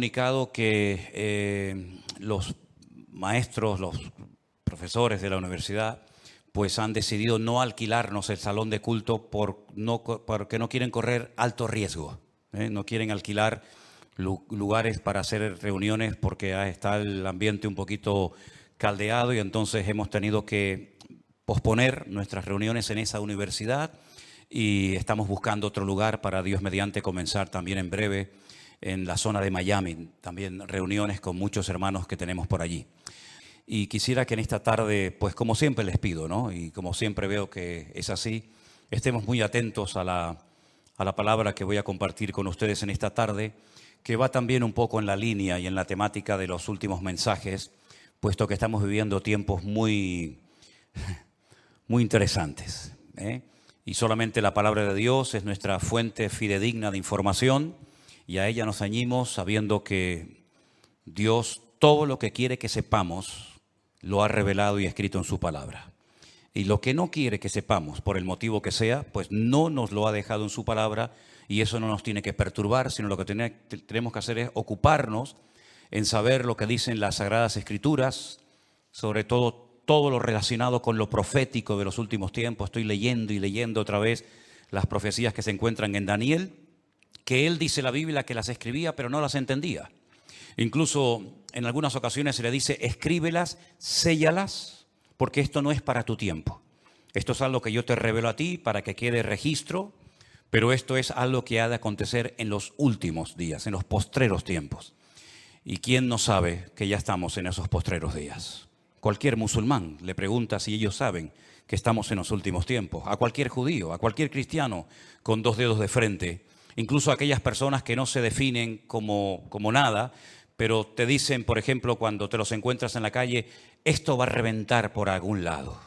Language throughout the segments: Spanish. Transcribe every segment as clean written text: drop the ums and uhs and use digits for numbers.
comunicado que los maestros, los profesores de la universidad, pues han decidido no alquilarnos el salón de culto porque no quieren correr alto riesgo. No quieren alquilar lugares para hacer reuniones porque está el ambiente un poquito caldeado y entonces hemos tenido que posponer nuestras reuniones en esa universidad y estamos buscando otro lugar para, Dios mediante, comenzar también en breve en la zona de Miami, también reuniones con muchos hermanos que tenemos por allí. Y quisiera que en esta tarde, pues como siempre les pido, ¿no? Y como siempre veo que es así, estemos muy atentos a la palabra que voy a compartir con ustedes en esta tarde, que va también un poco en la línea y en la temática de los últimos mensajes, puesto que estamos viviendo tiempos muy interesantes, Y solamente la palabra de Dios es nuestra fuente fidedigna de información y a ella nos ceñimos sabiendo que Dios todo lo que quiere que sepamos lo ha revelado y escrito en su palabra. Y lo que no quiere que sepamos, por el motivo que sea, pues no nos lo ha dejado en su palabra y eso no nos tiene que perturbar, sino lo que tenemos que hacer es ocuparnos en saber lo que dicen las Sagradas Escrituras, sobre todo lo relacionado con lo profético de los últimos tiempos. Estoy leyendo y leyendo otra vez las profecías que se encuentran en Daniel, que él dice la Biblia que las escribía pero no las entendía. Incluso en algunas ocasiones se le dice, escríbelas, séllalas, porque esto no es para tu tiempo. Esto es algo que yo te revelo a ti para que quede registro, pero esto es algo que ha de acontecer en los últimos días, en los postreros tiempos. ¿Y quién no sabe que ya estamos en esos postreros días? Cualquier musulmán le pregunta si ellos saben que estamos en los últimos tiempos. A cualquier judío, a cualquier cristiano con dos dedos de frente, incluso a aquellas personas que no se definen como nada, pero te dicen, por ejemplo, cuando te los encuentras en la calle, esto va a reventar por algún lado,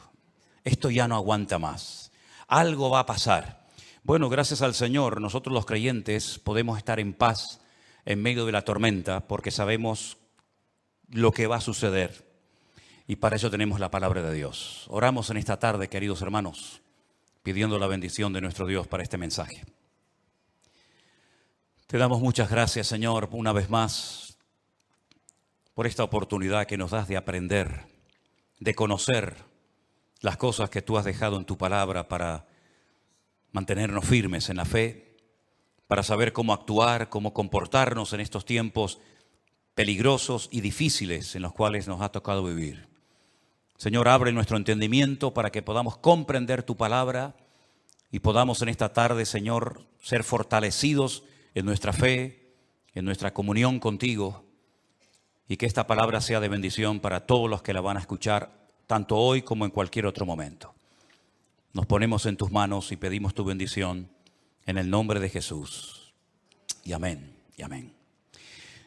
esto ya no aguanta más, algo va a pasar. Bueno, gracias al Señor, nosotros los creyentes podemos estar en paz en medio de la tormenta porque sabemos lo que va a suceder y para eso tenemos la palabra de Dios. Oramos en esta tarde, queridos hermanos, pidiendo la bendición de nuestro Dios para este mensaje. Te damos muchas gracias, Señor, una vez más, por esta oportunidad que nos das de aprender, de conocer las cosas que tú has dejado en tu palabra para mantenernos firmes en la fe, para saber cómo actuar, cómo comportarnos en estos tiempos peligrosos y difíciles en los cuales nos ha tocado vivir. Señor, abre nuestro entendimiento para que podamos comprender tu palabra y podamos en esta tarde, Señor, ser fortalecidos en nuestra fe, en nuestra comunión contigo, y que esta palabra sea de bendición para todos los que la van a escuchar, tanto hoy como en cualquier otro momento. Nos ponemos en tus manos y pedimos tu bendición en el nombre de Jesús. Y amén, y amén.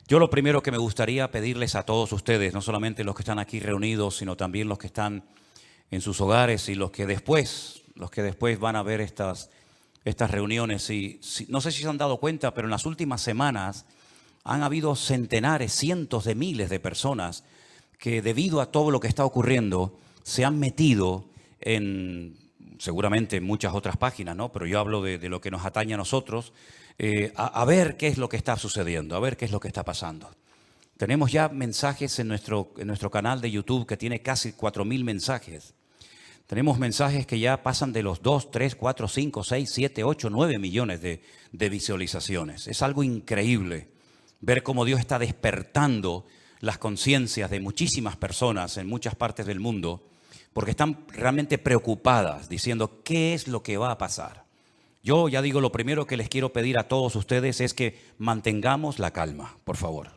Yo lo primero que me gustaría pedirles a todos ustedes, no solamente los que están aquí reunidos, sino también los que están en sus hogares y los que después van a ver estas reuniones. No sé si se han dado cuenta, pero en las últimas semanas han habido centenares, cientos de miles de personas que debido a todo lo que está ocurriendo se han metido en, seguramente en muchas otras páginas, ¿no? Pero yo hablo de lo que nos atañe a nosotros, a ver qué es lo que está sucediendo, a ver qué es lo que está pasando. Tenemos ya mensajes en nuestro canal de YouTube que tiene casi 4.000 mensajes. Tenemos mensajes que ya pasan de los 2, 3, 4, 5, 6, 7, 8, 9 millones de visualizaciones. Es algo increíble ver cómo Dios está despertando las conciencias de muchísimas personas en muchas partes del mundo, porque están realmente preocupadas, diciendo ¿qué es lo que va a pasar? Yo ya digo, lo primero que les quiero pedir a todos ustedes es que mantengamos la calma, por favor.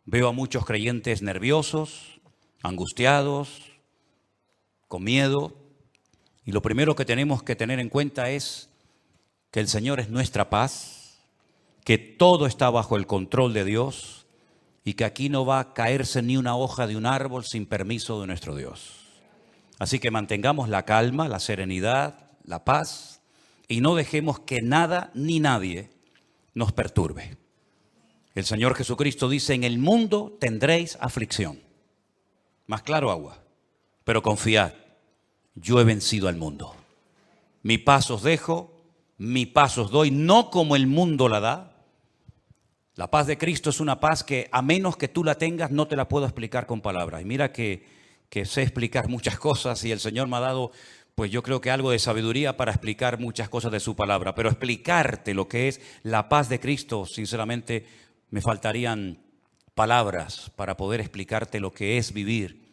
Veo a muchos creyentes nerviosos, angustiados, con miedo, y lo primero que tenemos que tener en cuenta es que el Señor es nuestra paz, que todo está bajo el control de Dios y que aquí no va a caerse ni una hoja de un árbol sin permiso de nuestro Dios. Así que mantengamos la calma, la serenidad, la paz y no dejemos que nada ni nadie nos perturbe. El Señor Jesucristo dice, en el mundo tendréis aflicción. Más claro agua, pero confiad, yo he vencido al mundo. Mi paz os dejo, mi paz os doy, no como el mundo la da. La paz de Cristo es una paz que a menos que tú la tengas no te la puedo explicar con palabras. Y mira que sé explicar muchas cosas y el Señor me ha dado, pues yo creo que algo de sabiduría para explicar muchas cosas de su palabra. Pero explicarte lo que es la paz de Cristo, sinceramente me faltarían palabras para poder explicarte lo que es vivir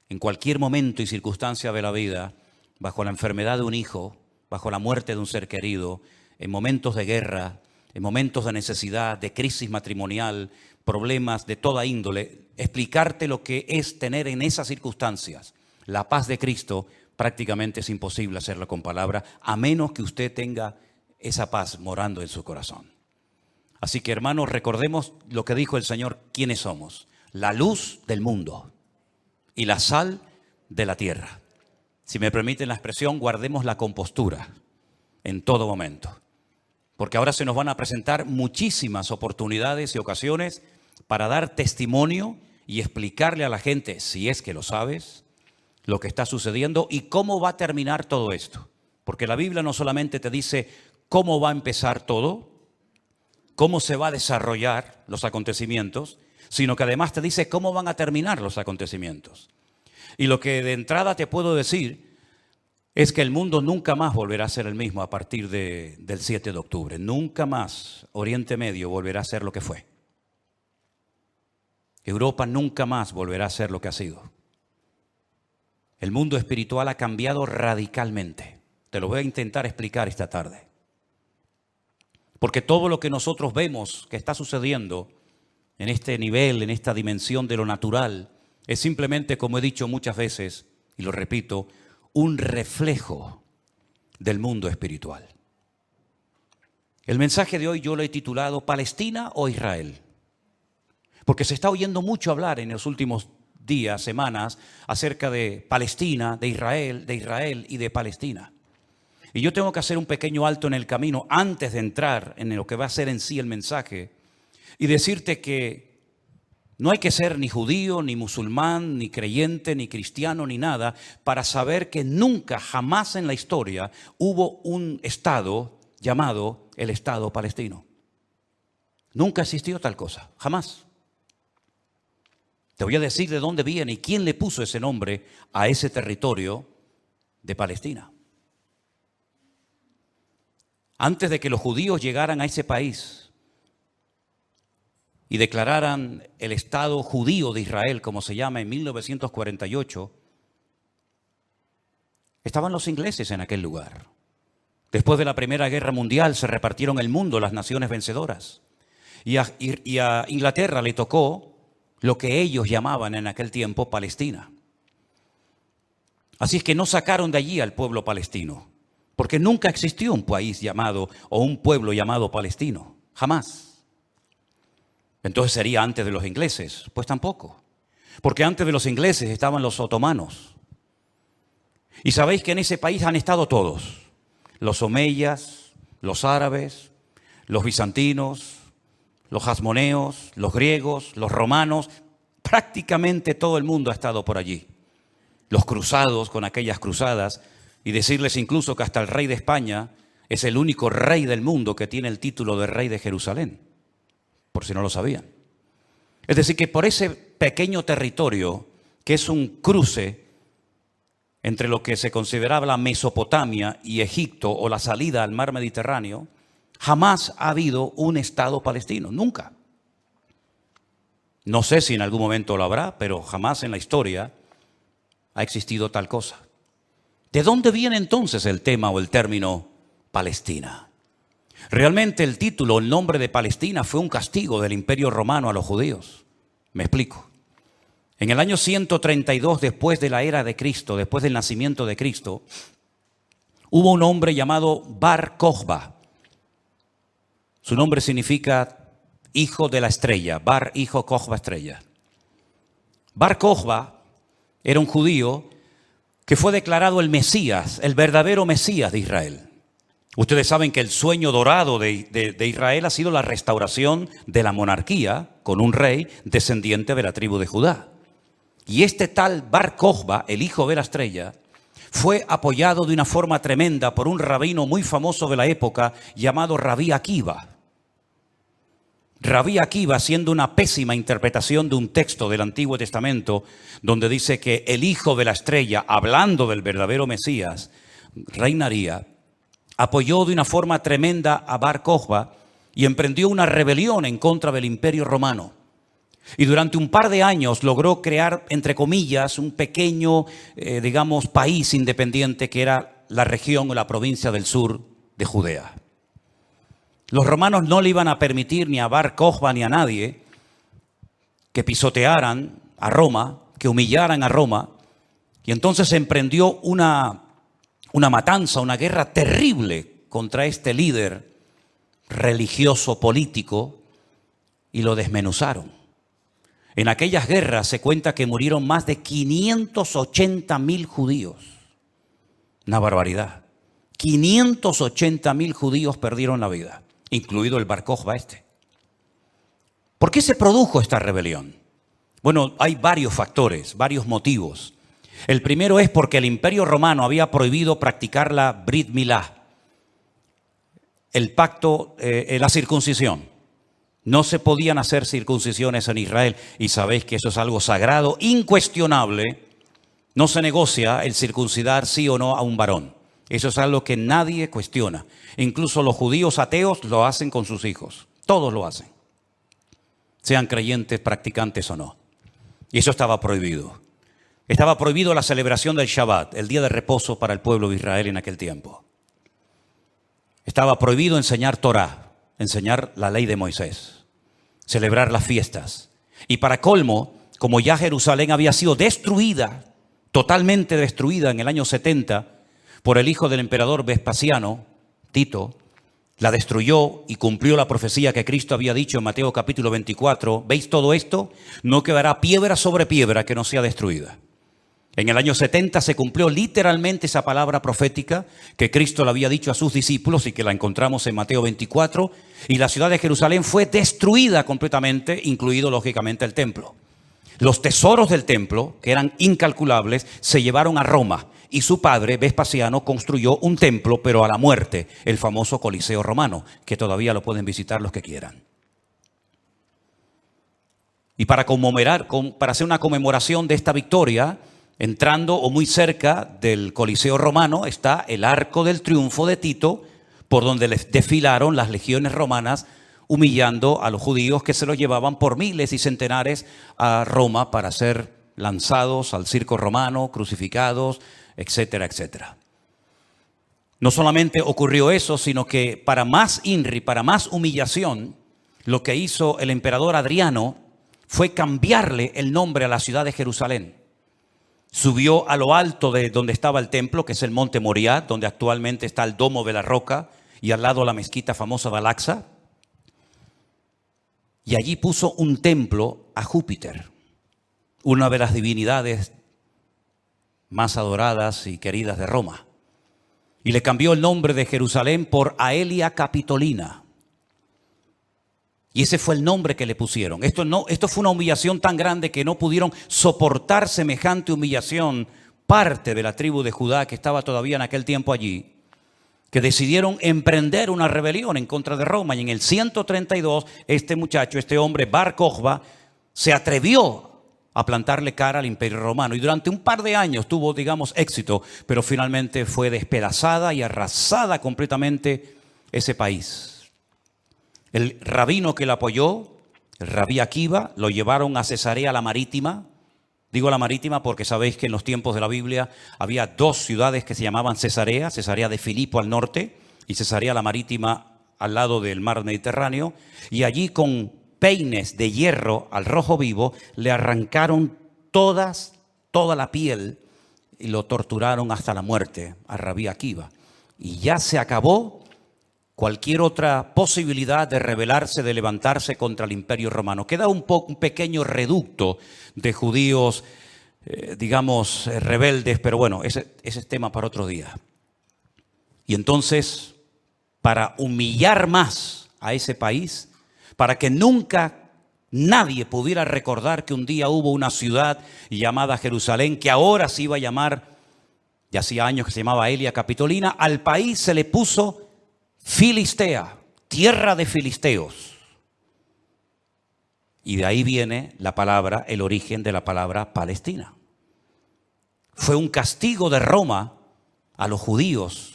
en cualquier momento y circunstancia de la vida, bajo la enfermedad de un hijo, bajo la muerte de un ser querido, en momentos de guerra, en momentos de necesidad, de crisis matrimonial, problemas de toda índole, explicarte lo que es tener en esas circunstancias la paz de Cristo, prácticamente es imposible hacerlo con palabras, a menos que usted tenga esa paz morando en su corazón. Así que, hermanos, recordemos lo que dijo el Señor, quiénes somos: la luz del mundo y la sal de la tierra. Si me permiten la expresión, guardemos la compostura en todo momento. Porque ahora se nos van a presentar muchísimas oportunidades y ocasiones para dar testimonio y explicarle a la gente, si es que lo sabes, lo que está sucediendo y cómo va a terminar todo esto. Porque la Biblia no solamente te dice cómo va a empezar todo, cómo se va a desarrollar los acontecimientos, sino que además te dice cómo van a terminar los acontecimientos. Y lo que de entrada te puedo decir es que el mundo nunca más volverá a ser el mismo a partir del 7 de octubre. Nunca más Oriente Medio volverá a ser lo que fue. Europa nunca más volverá a ser lo que ha sido. El mundo espiritual ha cambiado radicalmente. Te lo voy a intentar explicar esta tarde. Porque todo lo que nosotros vemos que está sucediendo en este nivel, en esta dimensión de lo natural, es simplemente, como he dicho muchas veces, y lo repito, un reflejo del mundo espiritual. El mensaje de hoy yo lo he titulado ¿Palestina o Israel? Porque se está oyendo mucho hablar en los últimos días, semanas, acerca de Palestina, de Israel y de Palestina. Y yo tengo que hacer un pequeño alto en el camino antes de entrar en lo que va a ser en sí el mensaje y decirte que no hay que ser ni judío, ni musulmán, ni creyente, ni cristiano, ni nada, para saber que nunca, jamás en la historia hubo un Estado llamado el Estado palestino. Nunca existió tal cosa, jamás. Te voy a decir de dónde viene y quién le puso ese nombre a ese territorio de Palestina. Antes de que los judíos llegaran a ese país y declararan el Estado judío de Israel, como se llama, en 1948, estaban los ingleses en aquel lugar. Después de la Primera Guerra Mundial se repartieron el mundo las naciones vencedoras. Y a Inglaterra le tocó lo que ellos llamaban en aquel tiempo Palestina. Así es que no sacaron de allí al pueblo palestino, porque nunca existió un país llamado o un pueblo llamado palestino, jamás. Entonces sería antes de los ingleses, pues tampoco, porque antes de los ingleses estaban los otomanos. Y sabéis que en ese país han estado todos, los omeyas, los árabes, los bizantinos, los hasmoneos, los griegos, los romanos, prácticamente todo el mundo ha estado por allí. Los cruzados con aquellas cruzadas, y decirles incluso que hasta el rey de España es el único rey del mundo que tiene el título de rey de Jerusalén, por si no lo sabían. Es decir, que por ese pequeño territorio, que es un cruce entre lo que se consideraba la Mesopotamia y Egipto o la salida al mar Mediterráneo, jamás ha habido un Estado palestino, nunca. No sé si en algún momento lo habrá, pero jamás en la historia ha existido tal cosa. ¿De dónde viene entonces el tema o el término Palestina? Realmente el título, el nombre de Palestina fue un castigo del Imperio Romano a los judíos. Me explico. En el año 132 después de la era de Cristo, después del nacimiento de Cristo, hubo un hombre llamado Bar Kokhba. Su nombre significa hijo de la estrella, Bar, hijo, Kokhba, estrella. Bar Kokhba era un judío que fue declarado el Mesías, el verdadero Mesías de Israel. Ustedes saben que el sueño dorado de Israel ha sido la restauración de la monarquía con un rey descendiente de la tribu de Judá. Y este tal Bar Kokhba, el hijo de la estrella, fue apoyado de una forma tremenda por un rabino muy famoso de la época llamado Rabí Akiva. Rabí Akiva, haciendo una pésima interpretación de un texto del Antiguo Testamento, donde dice que el hijo de la estrella, hablando del verdadero Mesías, reinaría, apoyó de una forma tremenda a Bar Kokhba y emprendió una rebelión en contra del Imperio Romano. Y durante un par de años logró crear, entre comillas, un pequeño, país independiente que era la región o la provincia del sur de Judea. Los romanos no le iban a permitir ni a Bar Kokhba ni a nadie que pisotearan a Roma, que humillaran a Roma. Y entonces se emprendió una matanza, una guerra terrible contra este líder religioso político y lo desmenuzaron. En aquellas guerras se cuenta que murieron más de 580.000 judíos. Una barbaridad. 580.000 judíos perdieron la vida, incluido el Bar Kokhba este. ¿Por qué se produjo esta rebelión? Bueno, hay varios factores, varios motivos. El primero es porque el Imperio Romano había prohibido practicar la Brit Milá, el pacto, la circuncisión. No se podían hacer circuncisiones en Israel y sabéis que eso es algo sagrado, incuestionable. No se negocia el circuncidar sí o no a un varón. Eso es algo que nadie cuestiona. Incluso los judíos ateos lo hacen con sus hijos. Todos lo hacen. Sean creyentes, practicantes o no. Y eso estaba prohibido. Estaba prohibido la celebración del Shabbat, el día de reposo para el pueblo de Israel en aquel tiempo. Estaba prohibido enseñar Torah, enseñar la ley de Moisés, celebrar las fiestas. Y para colmo, como ya Jerusalén había sido destruida, totalmente destruida en el año 70 por el hijo del emperador Vespasiano, Tito, la destruyó y cumplió la profecía que Cristo había dicho en Mateo capítulo 24. ¿Veis todo esto? No quedará piedra sobre piedra que no sea destruida. En el año 70 se cumplió literalmente esa palabra profética que Cristo le había dicho a sus discípulos y que la encontramos en Mateo 24. Y la ciudad de Jerusalén fue destruida completamente, incluido lógicamente el templo. Los tesoros del templo, que eran incalculables, se llevaron a Roma. Y su padre, Vespasiano, construyó un templo, pero a la muerte, el famoso Coliseo Romano, que todavía lo pueden visitar los que quieran. Y para hacer una conmemoración de esta victoria, entrando o muy cerca del Coliseo Romano está el Arco del Triunfo de Tito, por donde les desfilaron las legiones romanas, humillando a los judíos que se los llevaban por miles y centenares a Roma para ser lanzados al circo romano, crucificados, etcétera, etcétera. No solamente ocurrió eso, sino que para más INRI, para más humillación, lo que hizo el emperador Adriano fue cambiarle el nombre a la ciudad de Jerusalén. Subió a lo alto de donde estaba el templo, que es el monte Moriah, donde actualmente está el Domo de la Roca y al lado la mezquita famosa de Al-Aqsa. Y allí puso un templo a Júpiter, una de las divinidades más adoradas y queridas de Roma. Y le cambió el nombre de Jerusalén por Aelia Capitolina. Y ese fue el nombre que le pusieron. Esto fue una humillación tan grande que no pudieron soportar semejante humillación parte de la tribu de Judá que estaba todavía en aquel tiempo allí, que decidieron emprender una rebelión en contra de Roma. Y en el 132, este hombre, Bar Kokhba, se atrevió a plantarle cara al Imperio Romano. Y durante un par de años tuvo, éxito, pero finalmente fue despedazada y arrasada completamente ese país. El rabino que lo apoyó, el Rabí Akiva, lo llevaron a Cesarea la Marítima. Digo la Marítima porque sabéis que en los tiempos de la Biblia había dos ciudades que se llamaban Cesarea, Cesarea de Filipo al norte y Cesarea la Marítima al lado del mar Mediterráneo. Y allí con peines de hierro al rojo vivo le arrancaron toda la piel y lo torturaron hasta la muerte a Rabí Akiva. Y ya se acabó cualquier otra posibilidad de rebelarse, de levantarse contra el Imperio Romano. Queda un pequeño reducto de judíos, rebeldes, pero bueno, ese es tema para otro día. Y entonces, para humillar más a ese país, para que nunca nadie pudiera recordar que un día hubo una ciudad llamada Jerusalén, que ahora se iba a llamar, ya hacía años que se llamaba Aelia Capitolina, al país se le puso Filistea, tierra de filisteos. Y de ahí viene la palabra, el origen de la palabra Palestina. Fue un castigo de Roma a los judíos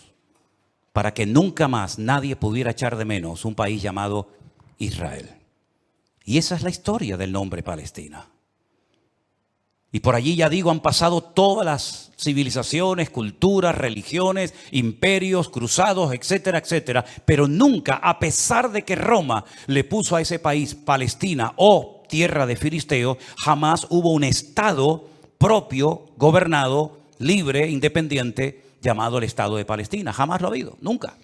para que nunca más nadie pudiera echar de menos un país llamado Israel. Y esa es la historia del nombre Palestina. Y por allí, ya digo, han pasado todas las civilizaciones, culturas, religiones, imperios, cruzados, etcétera, etcétera. Pero nunca, a pesar de que Roma le puso a ese país Palestina o tierra de filisteos, jamás hubo un estado propio, gobernado, libre, independiente, llamado el Estado de Palestina. Jamás lo ha habido, nunca.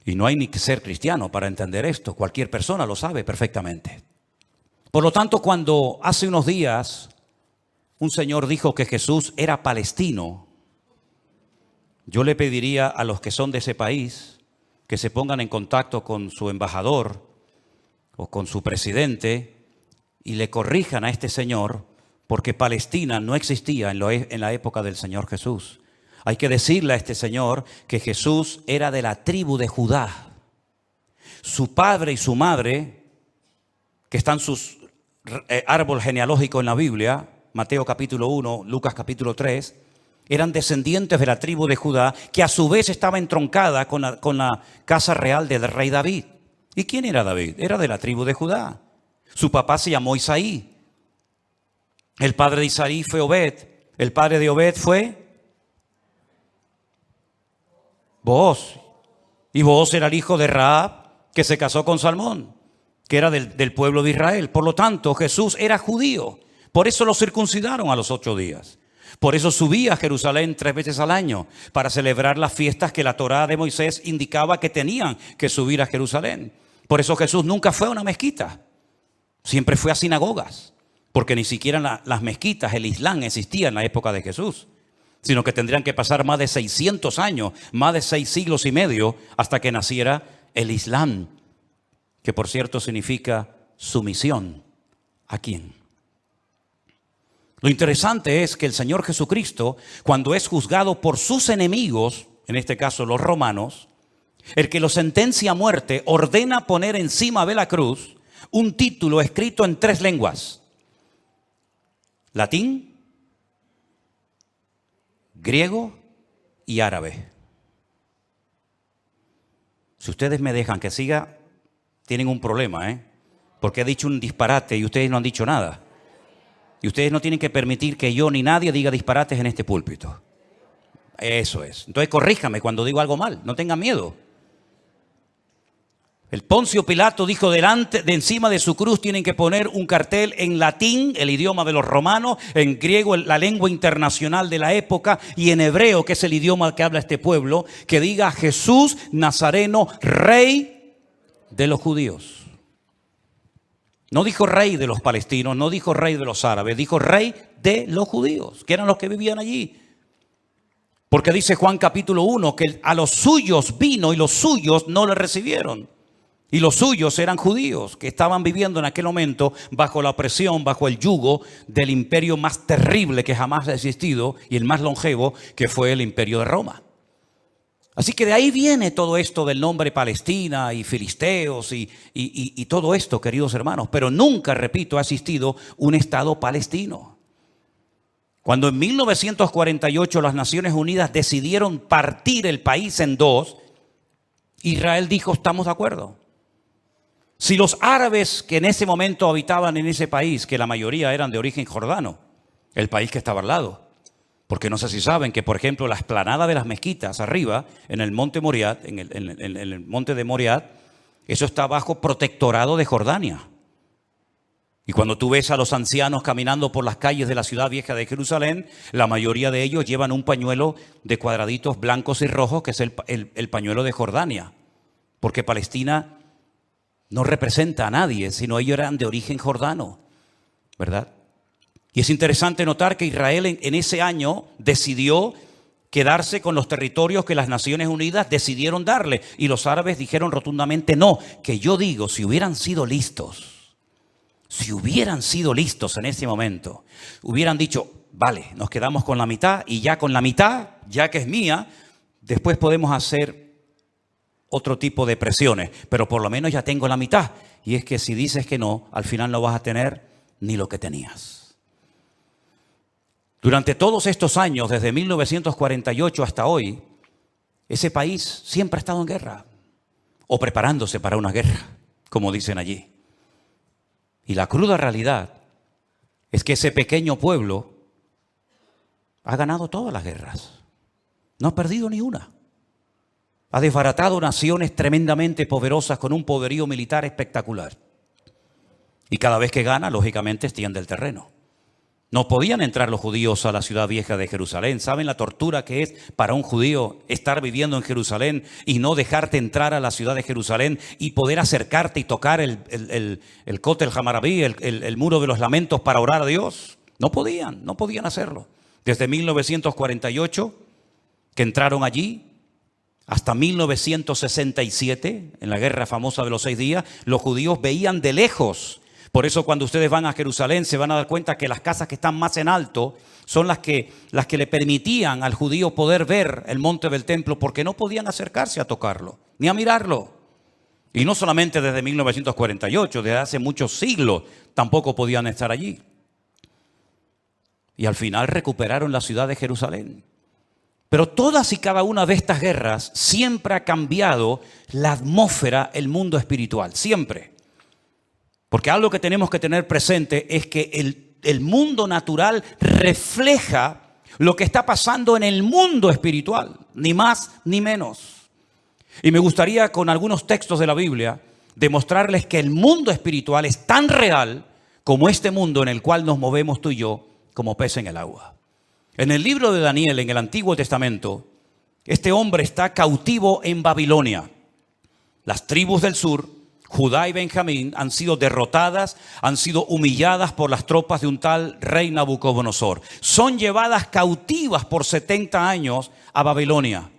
Y no hay ni que ser cristiano para entender esto. Cualquier persona lo sabe perfectamente. Por lo tanto, cuando hace unos días un señor dijo que Jesús era palestino, yo le pediría a los que son de ese país que se pongan en contacto con su embajador o con su presidente y le corrijan a este señor, porque Palestina no existía en la época del Señor Jesús. Hay que decirle a este señor que Jesús era de la tribu de Judá. Su padre y su madre, que están sus árbol genealógico en la Biblia, Mateo capítulo 1, Lucas capítulo 3, eran descendientes de la tribu de Judá, que a su vez estaba entroncada con la casa real del rey David. ¿Y quién era David? Era de la tribu de Judá. Su papá se llamó Isaí. El padre de Isaí fue Obed. El padre de Obed fue Booz. Y Booz era el hijo de Rahab, que se casó con Salmón, que era del pueblo de Israel. Por lo tanto, Jesús era judío. Por eso lo circuncidaron a los 8 días. Por eso subía a Jerusalén 3 veces al año, para celebrar las fiestas que la Torá de Moisés indicaba que tenían que subir a Jerusalén. Por eso Jesús nunca fue a una mezquita, siempre fue a sinagogas, porque ni siquiera las mezquitas, el Islam, existía en la época de Jesús, sino que tendrían que pasar más de 600 años, más de 6 siglos y medio, hasta que naciera el Islam, que por cierto significa sumisión. ¿A quién? Lo interesante es que el Señor Jesucristo, cuando es juzgado por sus enemigos, en este caso los romanos, el que lo sentencia a muerte ordena poner encima de la cruz un título escrito en 3 lenguas: latín, griego y árabe. Si ustedes me dejan que siga, tienen un problema, porque he dicho un disparate y ustedes no han dicho nada. Y ustedes no tienen que permitir que yo ni nadie diga disparates en este púlpito. Eso es. Entonces corríjame cuando digo algo mal, no tengan miedo. El Poncio Pilato dijo de encima de su cruz tienen que poner un cartel en latín, el idioma de los romanos, en griego, la lengua internacional de la época, y en hebreo, que es el idioma que habla este pueblo, que diga Jesús Nazareno, rey de los judíos. No dijo rey de los palestinos, no dijo rey de los árabes, dijo rey de los judíos, que eran los que vivían allí. Porque dice Juan capítulo 1 que a los suyos vino y los suyos no le recibieron. Y los suyos eran judíos que estaban viviendo en aquel momento bajo la opresión, bajo el yugo del imperio más terrible que jamás ha existido y el más longevo, que fue el imperio de Roma. Así que de ahí viene todo esto del nombre Palestina y filisteos y todo esto, queridos hermanos. Pero nunca, repito, ha existido un Estado palestino. Cuando en 1948 las Naciones Unidas decidieron partir el país en 2, Israel dijo: estamos de acuerdo. Si los árabes que en ese momento habitaban en ese país, que la mayoría eran de origen jordano, el país que estaba al lado, porque no sé si saben que, por ejemplo, la explanada de las mezquitas arriba, en el monte Moriat, en el monte de Moriat, eso está bajo protectorado de Jordania. Y cuando tú ves a los ancianos caminando por las calles de la ciudad vieja de Jerusalén, la mayoría de ellos llevan un pañuelo de cuadraditos blancos y rojos, que es el pañuelo de Jordania. Porque Palestina no representa a nadie, sino ellos eran de origen jordano, ¿verdad? Y es interesante notar que Israel en ese año decidió quedarse con los territorios que las Naciones Unidas decidieron darle. Y los árabes dijeron rotundamente no. Que yo digo, si hubieran sido listos en ese momento, hubieran dicho: vale, nos quedamos con la mitad, y ya con la mitad, ya que es mía, después podemos hacer otro tipo de presiones, pero por lo menos ya tengo la mitad. y es que si dices que no, al final no vas a tener ni lo que tenías. Durante todos estos años, desde 1948 hasta hoy, ese país siempre ha estado en guerra, o preparándose para una guerra, como dicen allí. Y la cruda realidad es que ese pequeño pueblo ha ganado todas las guerras. No ha perdido ni una. Ha desbaratado naciones tremendamente poderosas con un poderío militar espectacular. Y cada vez que gana, lógicamente, extiende el terreno. No podían entrar los judíos a la ciudad vieja de Jerusalén. ¿Saben la tortura que es para un judío estar viviendo en Jerusalén y no dejarte entrar a la ciudad de Jerusalén y poder acercarte y tocar el Kotel Hamarabí, el muro de los lamentos para orar a Dios? No podían hacerlo. Desde 1948, que entraron allí, hasta 1967, en la guerra famosa de los 6 días, los judíos veían de lejos. Por eso cuando ustedes van a Jerusalén se van a dar cuenta que las casas que están más en alto son las que le permitían al judío poder ver el monte del templo, porque no podían acercarse a tocarlo, ni a mirarlo. Y no solamente desde 1948, desde hace muchos siglos tampoco podían estar allí. Y al final recuperaron la ciudad de Jerusalén. Pero todas y cada una de estas guerras siempre ha cambiado la atmósfera, el mundo espiritual, siempre. Porque algo que tenemos que tener presente es que el mundo natural refleja lo que está pasando en el mundo espiritual, ni más ni menos. Y me gustaría con algunos textos de la Biblia demostrarles que el mundo espiritual es tan real como este mundo en el cual nos movemos tú y yo como pez en el agua. En el libro de Daniel, en el Antiguo Testamento, este hombre está cautivo en Babilonia. Las tribus del sur, Judá y Benjamín, han sido derrotadas, han sido humilladas por las tropas de un tal rey Nabucodonosor. Son llevadas cautivas por 70 años a Babilonia.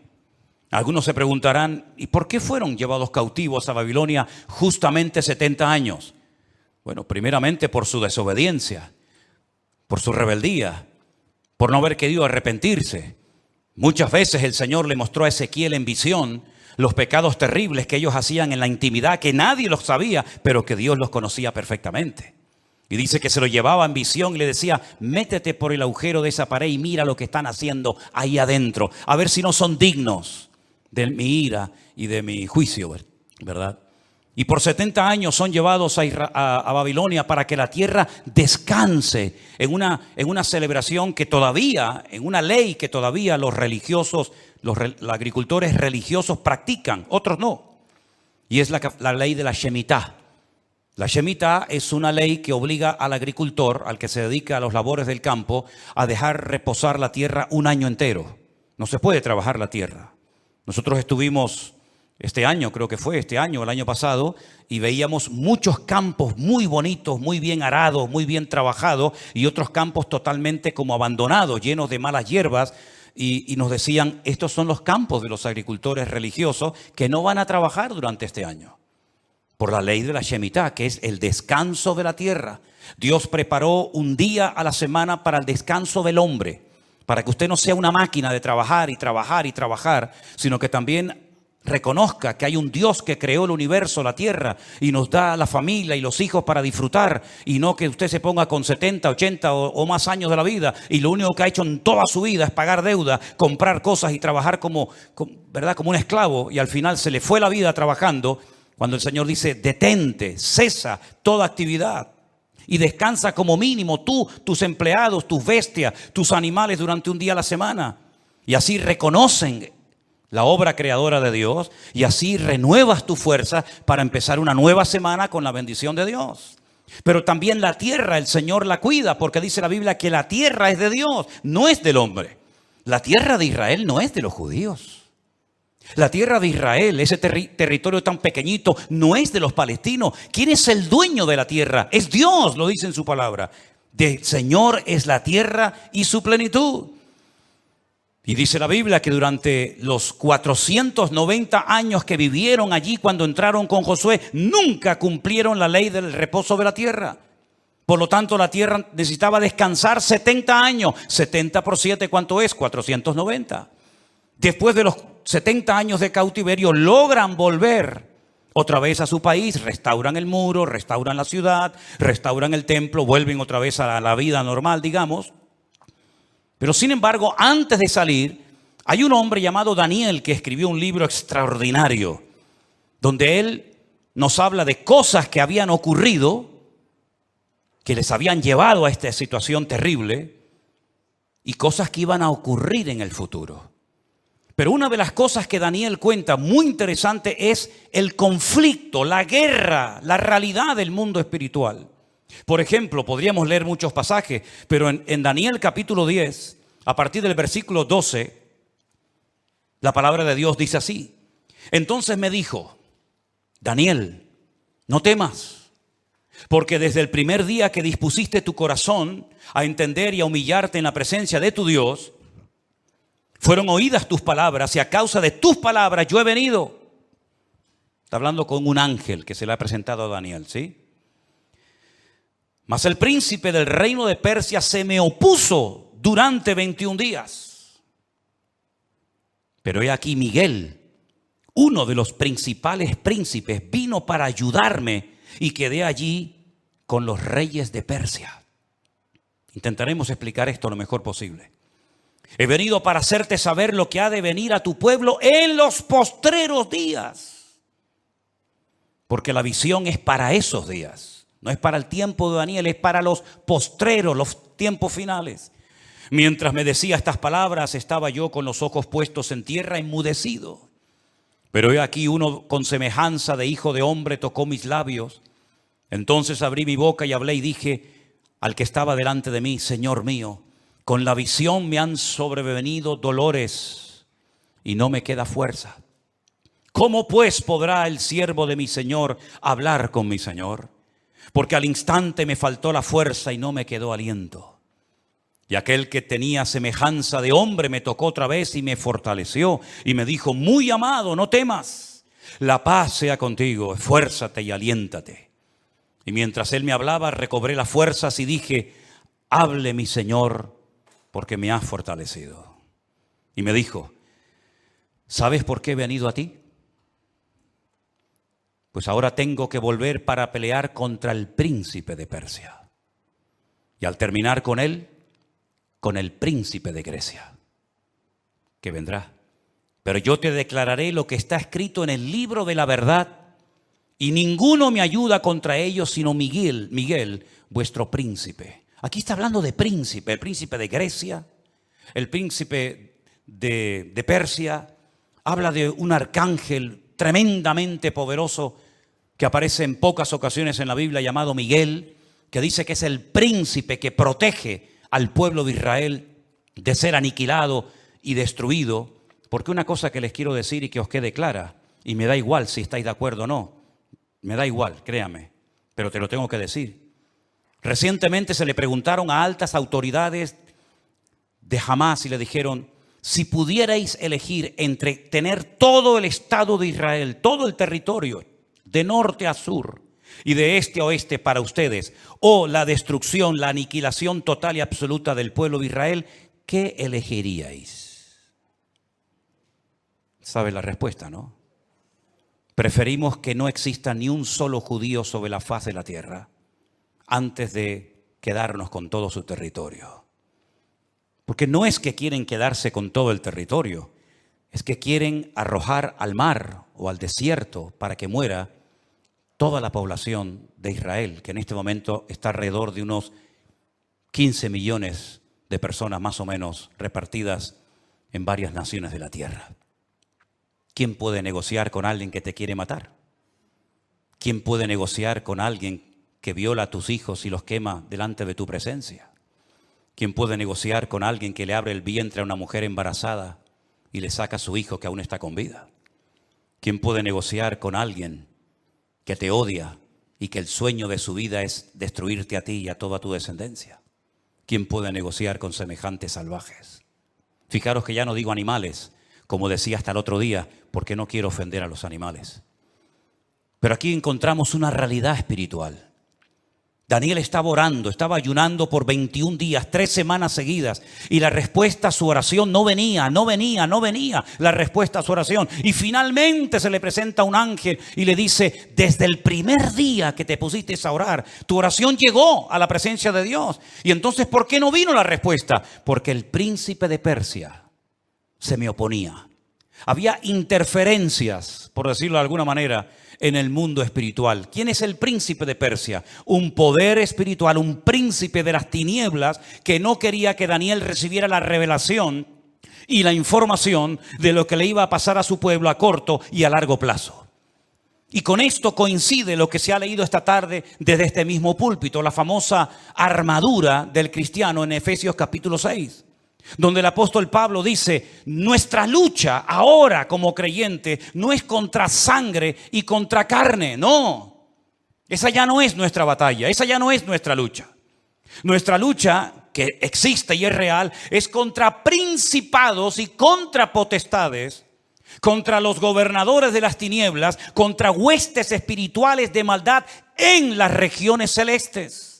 Algunos se preguntarán, ¿y por qué fueron llevados cautivos a Babilonia justamente 70 años? Bueno, primeramente por su desobediencia, por su rebeldía, por no haber querido arrepentirse. Muchas veces el Señor le mostró a Ezequiel en visión los pecados terribles que ellos hacían en la intimidad, que nadie los sabía, pero que Dios los conocía perfectamente. Y dice que se lo llevaba en visión y le decía, métete por el agujero de esa pared y mira lo que están haciendo ahí adentro, a ver si no son dignos de mi ira y de mi juicio, ¿verdad? Y por 70 años son llevados a Babilonia para que la tierra descanse en una celebración que todavía, en una ley que todavía los religiosos, los agricultores religiosos practican, otros no. Y es la ley de la Shemitah. La Shemitah es una ley que obliga al agricultor, al que se dedica a los labores del campo, a dejar reposar la tierra un año entero. No se puede trabajar la tierra. Nosotros estuvimos este año, creo que fue este año, el año pasado, y veíamos muchos campos muy bonitos, muy bien arados, muy bien trabajados, y otros campos totalmente como abandonados, llenos de malas hierbas, y nos decían, estos son los campos de los agricultores religiosos que no van a trabajar durante este año, por la ley de la Shemitah, que es el descanso de la tierra. Dios preparó un día a la semana para el descanso del hombre, para que usted no sea una máquina de trabajar y trabajar y trabajar, sino que también reconozca que hay un Dios que creó el universo, la tierra, y nos da la familia y los hijos para disfrutar, y no que usted se ponga con 70, 80 o más años de la vida y lo único que ha hecho en toda su vida es pagar deuda, comprar cosas y trabajar ¿verdad? Como un esclavo, y al final se le fue la vida trabajando, cuando el Señor dice, detente, cesa toda actividad y descansa como mínimo tú, tus empleados, tus bestias, tus animales durante un día a la semana. Y así reconocen la obra creadora de Dios, y así renuevas tu fuerza para empezar una nueva semana con la bendición de Dios. Pero también la tierra, el Señor la cuida, porque dice la Biblia que la tierra es de Dios, no es del hombre. La tierra de Israel no es de los judíos. La tierra de Israel, ese territorio tan pequeñito, no es de los palestinos. ¿Quién es el dueño de la tierra? Es Dios, lo dice en su palabra. Del Señor es la tierra y su plenitud. Y dice la Biblia que durante los 490 años que vivieron allí cuando entraron con Josué, nunca cumplieron la ley del reposo de la tierra. Por lo tanto, la tierra necesitaba descansar 70 años. 70 por 7, ¿cuánto es? 490. Después de los 70 años de cautiverio, logran volver otra vez a su país, restauran el muro, restauran la ciudad, restauran el templo, vuelven otra vez a la vida normal, digamos. Pero sin embargo, antes de salir, hay un hombre llamado Daniel que escribió un libro extraordinario, donde él nos habla de cosas que habían ocurrido, que les habían llevado a esta situación terrible, y cosas que iban a ocurrir en el futuro. Pero una de las cosas que Daniel cuenta muy interesante es el conflicto, la guerra, la realidad del mundo espiritual. Por ejemplo, podríamos leer muchos pasajes, pero en Daniel capítulo 10, a partir del versículo 12, la palabra de Dios dice así: entonces me dijo, Daniel, no temas, porque desde el primer día que dispusiste tu corazón a entender y a humillarte en la presencia de tu Dios, fueron oídas tus palabras y a causa de tus palabras yo he venido. Está hablando con un ángel que se le ha presentado a Daniel, ¿sí? Mas el príncipe del reino de Persia se me opuso durante 21 días. Pero he aquí Miguel, uno de los principales príncipes, vino para ayudarme y quedé allí con los reyes de Persia. Intentaremos explicar esto lo mejor posible. He venido para hacerte saber lo que ha de venir a tu pueblo en los postreros días. Porque la visión es para esos días. No es para el tiempo de Daniel, es para los postreros, los tiempos finales. Mientras me decía estas palabras, estaba yo con los ojos puestos en tierra, enmudecido. Pero he aquí uno con semejanza de hijo de hombre tocó mis labios. Entonces abrí mi boca y hablé y dije al que estaba delante de mí, Señor mío, con la visión me han sobrevenido dolores y no me queda fuerza. ¿Cómo pues podrá el siervo de mi Señor hablar con mi Señor? Porque al instante me faltó la fuerza y no me quedó aliento. Y aquel que tenía semejanza de hombre me tocó otra vez y me fortaleció y me dijo, muy amado, no temas, la paz sea contigo, esfuérzate y aliéntate. Y mientras él me hablaba, recobré las fuerzas y dije, hable mi Señor, porque me has fortalecido. Y me dijo, ¿sabes por qué he venido a ti? Pues ahora tengo que volver para pelear contra el príncipe de Persia. Y al terminar con él, con el príncipe de Grecia, que vendrá. Pero yo te declararé lo que está escrito en el libro de la verdad, y ninguno me ayuda contra ellos sino Miguel, vuestro príncipe. Aquí está hablando de príncipe, el príncipe de Grecia, el príncipe de Persia. Habla de un arcángel tremendamente poderoso que aparece en pocas ocasiones en la Biblia, llamado Miguel, que dice que es el príncipe que protege al pueblo de Israel de ser aniquilado y destruido. Porque una cosa que les quiero decir y que os quede clara, y me da igual si estáis de acuerdo o no, me da igual, créame, pero te lo tengo que decir. Recientemente se le preguntaron a altas autoridades de Hamás y le dijeron, si pudierais elegir entre tener todo el Estado de Israel, todo el territorio, de norte a sur y de este a oeste para ustedes, o la destrucción, la aniquilación total y absoluta del pueblo de Israel, ¿qué elegiríais? ¿Sabe la respuesta, no? Preferimos que no exista ni un solo judío sobre la faz de la tierra antes de quedarnos con todo su territorio. Porque no es que quieren quedarse con todo el territorio, es que quieren arrojar al mar o al desierto para que muera toda la población de Israel, que en este momento está alrededor de unos 15 millones de personas más o menos repartidas en varias naciones de la tierra. ¿Quién puede negociar con alguien que te quiere matar? ¿Quién puede negociar con alguien que viola a tus hijos y los quema delante de tu presencia? ¿Quién puede negociar con alguien que le abre el vientre a una mujer embarazada y le saca a su hijo que aún está con vida? ¿Quién puede negociar con alguien que te odia y que el sueño de su vida es destruirte a ti y a toda tu descendencia? ¿Quién puede negociar con semejantes salvajes? Fijaros que ya no digo animales, como decía hasta el otro día, porque no quiero ofender a los animales. Pero aquí encontramos una realidad espiritual. Daniel estaba orando, estaba ayunando por 21 días, 3 semanas seguidas. Y la respuesta a su oración no venía. La respuesta a su oración. Y finalmente se le presenta un ángel y le dice: desde el primer día que te pusiste a orar, tu oración llegó a la presencia de Dios. Y entonces, ¿por qué no vino la respuesta? Porque el príncipe de Persia se me oponía. Había interferencias, por decirlo de alguna manera, en el mundo espiritual. ¿Quién es el príncipe de Persia? Un poder espiritual, un príncipe de las tinieblas que no quería que Daniel recibiera la revelación y la información de lo que le iba a pasar a su pueblo a corto y a largo plazo. Y con esto coincide lo que se ha leído esta tarde desde este mismo púlpito, la famosa armadura del cristiano en Efesios capítulo 6. Donde el apóstol Pablo dice: nuestra lucha ahora como creyente no es contra sangre y contra carne, no. Esa ya no es nuestra batalla, esa ya no es nuestra lucha. Nuestra lucha, que existe y es real, es contra principados y contra potestades, contra los gobernadores de las tinieblas, contra huestes espirituales de maldad en las regiones celestes.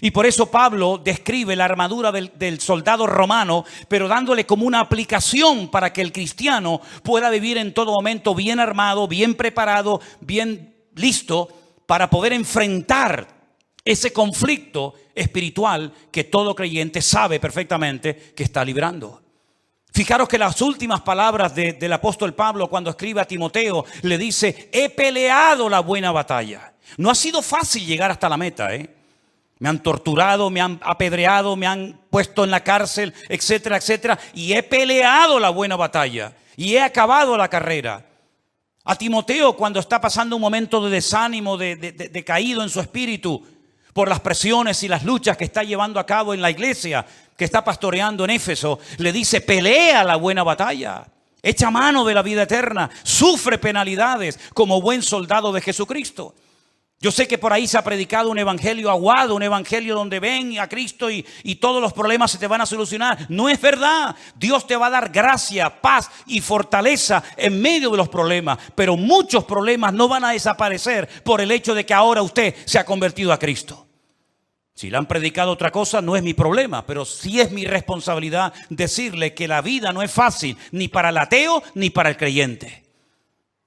Y por eso Pablo describe la armadura del soldado romano, pero dándole como una aplicación para que el cristiano pueda vivir en todo momento bien armado, bien preparado, bien listo para poder enfrentar ese conflicto espiritual que todo creyente sabe perfectamente que está librando. Fijaros que las últimas palabras del apóstol Pablo cuando escribe a Timoteo le dice: he peleado la buena batalla. No ha sido fácil llegar hasta la meta, Me han torturado, me han apedreado, me han puesto en la cárcel, etcétera, etcétera. Y he peleado la buena batalla y he acabado la carrera. A Timoteo, cuando está pasando un momento de desánimo, de caído en su espíritu por las presiones y las luchas que está llevando a cabo en la iglesia que está pastoreando en Éfeso, le dice: pelea la buena batalla, echa mano de la vida eterna, sufre penalidades como buen soldado de Jesucristo. Yo sé que por ahí se ha predicado un evangelio aguado, un evangelio donde ven a Cristo y todos los problemas se te van a solucionar. No es verdad. Dios te va a dar gracia, paz y fortaleza en medio de los problemas. Pero muchos problemas no van a desaparecer por el hecho de que ahora usted se ha convertido a Cristo. Si le han predicado otra cosa, no es mi problema, pero sí es mi responsabilidad decirle que la vida no es fácil, ni para el ateo ni para el creyente.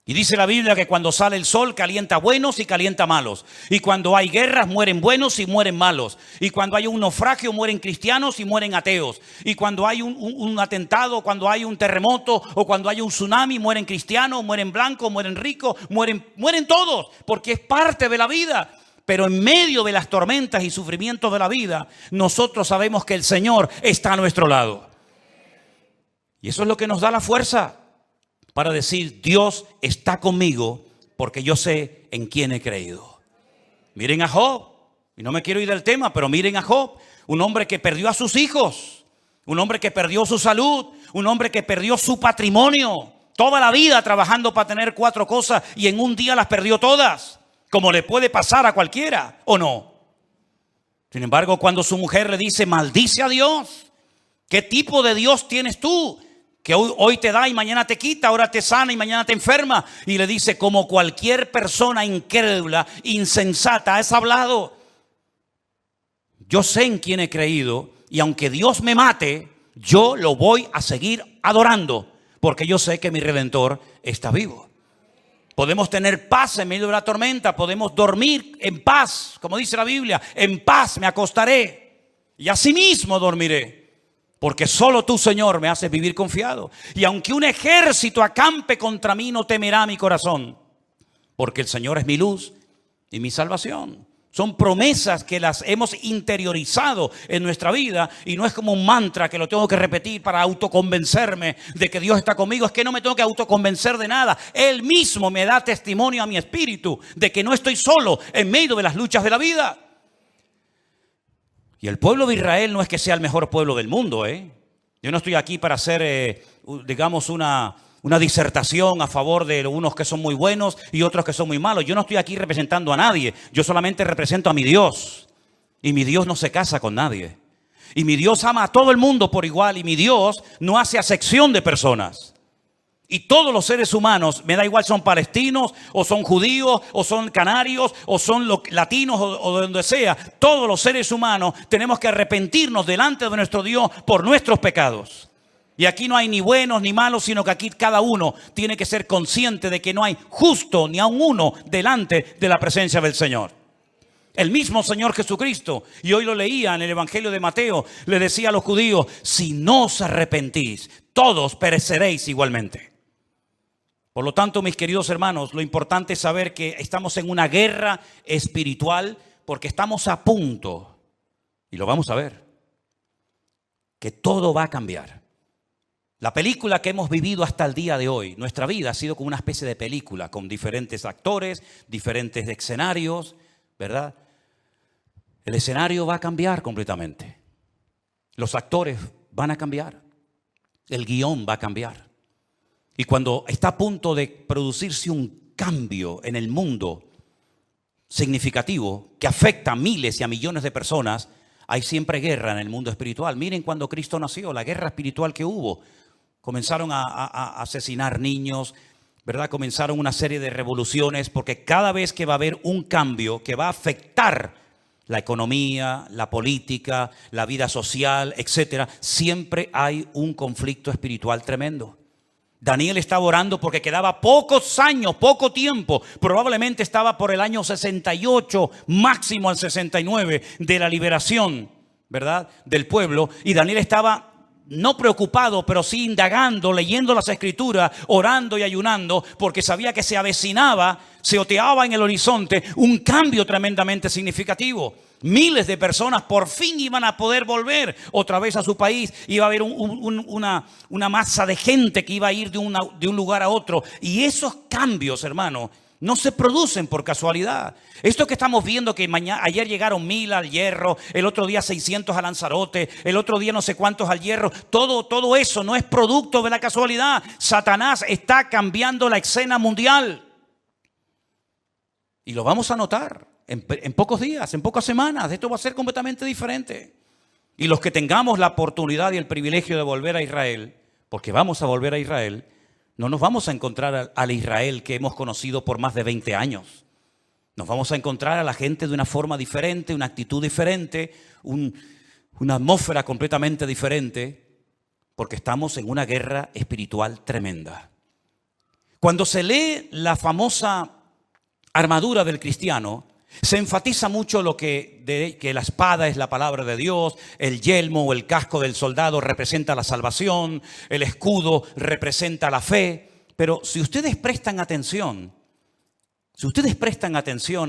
Y dice la Biblia que cuando sale el sol calienta buenos y calienta malos. Y cuando hay guerras mueren buenos y mueren malos. Y cuando hay un naufragio mueren cristianos y mueren ateos. Y cuando hay un atentado, cuando hay un terremoto o cuando hay un tsunami mueren cristianos, mueren blancos, mueren ricos, mueren todos. Porque es parte de la vida. Pero en medio de las tormentas y sufrimientos de la vida, nosotros sabemos que el Señor está a nuestro lado. Y eso es lo que nos da la fuerza para decir: Dios está conmigo porque yo sé en quién he creído. Miren a Job, y no me quiero ir del tema, pero miren a Job, un hombre que perdió a sus hijos, un hombre que perdió su salud, un hombre que perdió su patrimonio, toda la vida trabajando para tener 4 cosas y en un día las perdió todas, como le puede pasar a cualquiera, ¿o no? Sin embargo, cuando su mujer le dice: maldice a Dios, ¿qué tipo de Dios tienes tú? Que hoy te da y mañana te quita, ahora te sana y mañana te enferma. Y le dice: como cualquier persona incrédula, insensata, has hablado. Yo sé en quién he creído y aunque Dios me mate, yo lo voy a seguir adorando porque yo sé que mi Redentor está vivo. Podemos tener paz en medio de la tormenta, podemos dormir en paz, como dice la Biblia: en paz me acostaré y asimismo dormiré. Porque solo tú, Señor, me haces vivir confiado. Y aunque un ejército acampe contra mí, no temerá mi corazón. Porque el Señor es mi luz y mi salvación. Son promesas que las hemos interiorizado en nuestra vida. Y no es como un mantra que lo tengo que repetir para autoconvencerme de que Dios está conmigo. Es que no me tengo que autoconvencer de nada. Él mismo me da testimonio a mi espíritu de que no estoy solo en medio de las luchas de la vida. Y el pueblo de Israel no es que sea el mejor pueblo del mundo, Yo no estoy aquí para hacer, digamos, una disertación a favor de unos que son muy buenos y otros que son muy malos. Yo no estoy aquí representando a nadie. Yo solamente represento a mi Dios. Y mi Dios no se casa con nadie. Y mi Dios ama a todo el mundo por igual. Y mi Dios no hace acepción de personas. Y todos los seres humanos, me da igual son palestinos, o son judíos, o son canarios, o son latinos, o de donde sea, todos los seres humanos tenemos que arrepentirnos delante de nuestro Dios por nuestros pecados. Y aquí no hay ni buenos ni malos, sino que aquí cada uno tiene que ser consciente de que no hay justo ni aun uno delante de la presencia del Señor. El mismo Señor Jesucristo, y hoy lo leía en el Evangelio de Mateo, le decía a los judíos: si no os arrepentís, todos pereceréis igualmente. Por lo tanto, mis queridos hermanos, lo importante es saber que estamos en una guerra espiritual, porque estamos a punto, y lo vamos a ver, que todo va a cambiar. La película que hemos vivido hasta el día de hoy, nuestra vida ha sido como una especie de película, con diferentes actores, diferentes escenarios, ¿verdad? El escenario va a cambiar completamente. Los actores van a cambiar. El guión va a cambiar. Y cuando está a punto de producirse un cambio en el mundo significativo que afecta a miles y a millones de personas, hay siempre guerra en el mundo espiritual. Miren cuando Cristo nació, la guerra espiritual que hubo. Comenzaron a asesinar niños, ¿verdad? Comenzaron una serie de revoluciones, porque cada vez que va a haber un cambio que va a afectar la economía, la política, la vida social, etcétera, siempre hay un conflicto espiritual tremendo. Daniel estaba orando porque quedaba pocos años, poco tiempo, probablemente estaba por el año 68, máximo al 69, de la liberación, ¿verdad?, del pueblo. Y Daniel estaba no preocupado, pero sí indagando, leyendo las escrituras, orando y ayunando, porque sabía que se avecinaba, se oteaba en el horizonte un cambio tremendamente significativo. Miles de personas por fin iban a poder volver otra vez a su país. Iba a haber una masa de gente que iba a ir de un lugar a otro. Y esos cambios, hermano, no se producen por casualidad. Esto que estamos viendo, que ayer llegaron 1000 al Hierro, el otro día 600 a Lanzarote, el otro día no sé cuántos al Hierro, todo eso no es producto de la casualidad. Satanás está cambiando la escena mundial. Y lo vamos a notar en pocos días, en pocas semanas. Esto va a ser completamente diferente. Y los que tengamos la oportunidad y el privilegio de volver a Israel, porque vamos a volver a Israel, no nos vamos a encontrar al Israel que hemos conocido por más de 20 años. Nos vamos a encontrar a la gente de una forma diferente, una actitud diferente, una atmósfera completamente diferente, porque estamos en una guerra espiritual tremenda. Cuando se lee la famosa armadura del cristiano, se enfatiza mucho que la espada es la palabra de Dios, el yelmo o el casco del soldado representa la salvación, el escudo representa la fe. Pero si ustedes prestan atención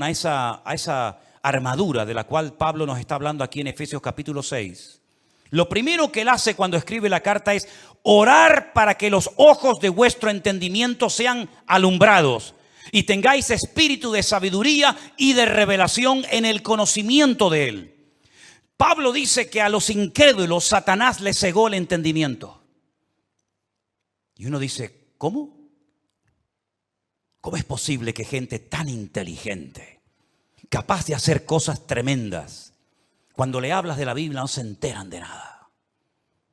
a esa armadura de la cual Pablo nos está hablando aquí en Efesios capítulo 6, lo primero que él hace cuando escribe la carta es orar para que los ojos de vuestro entendimiento sean alumbrados y tengáis espíritu de sabiduría y de revelación en el conocimiento de Él. Pablo dice que a los incrédulos Satanás les cegó el entendimiento. Y uno dice, ¿cómo? ¿Cómo es posible que gente tan inteligente, capaz de hacer cosas tremendas, cuando le hablas de la Biblia no se enteran de nada?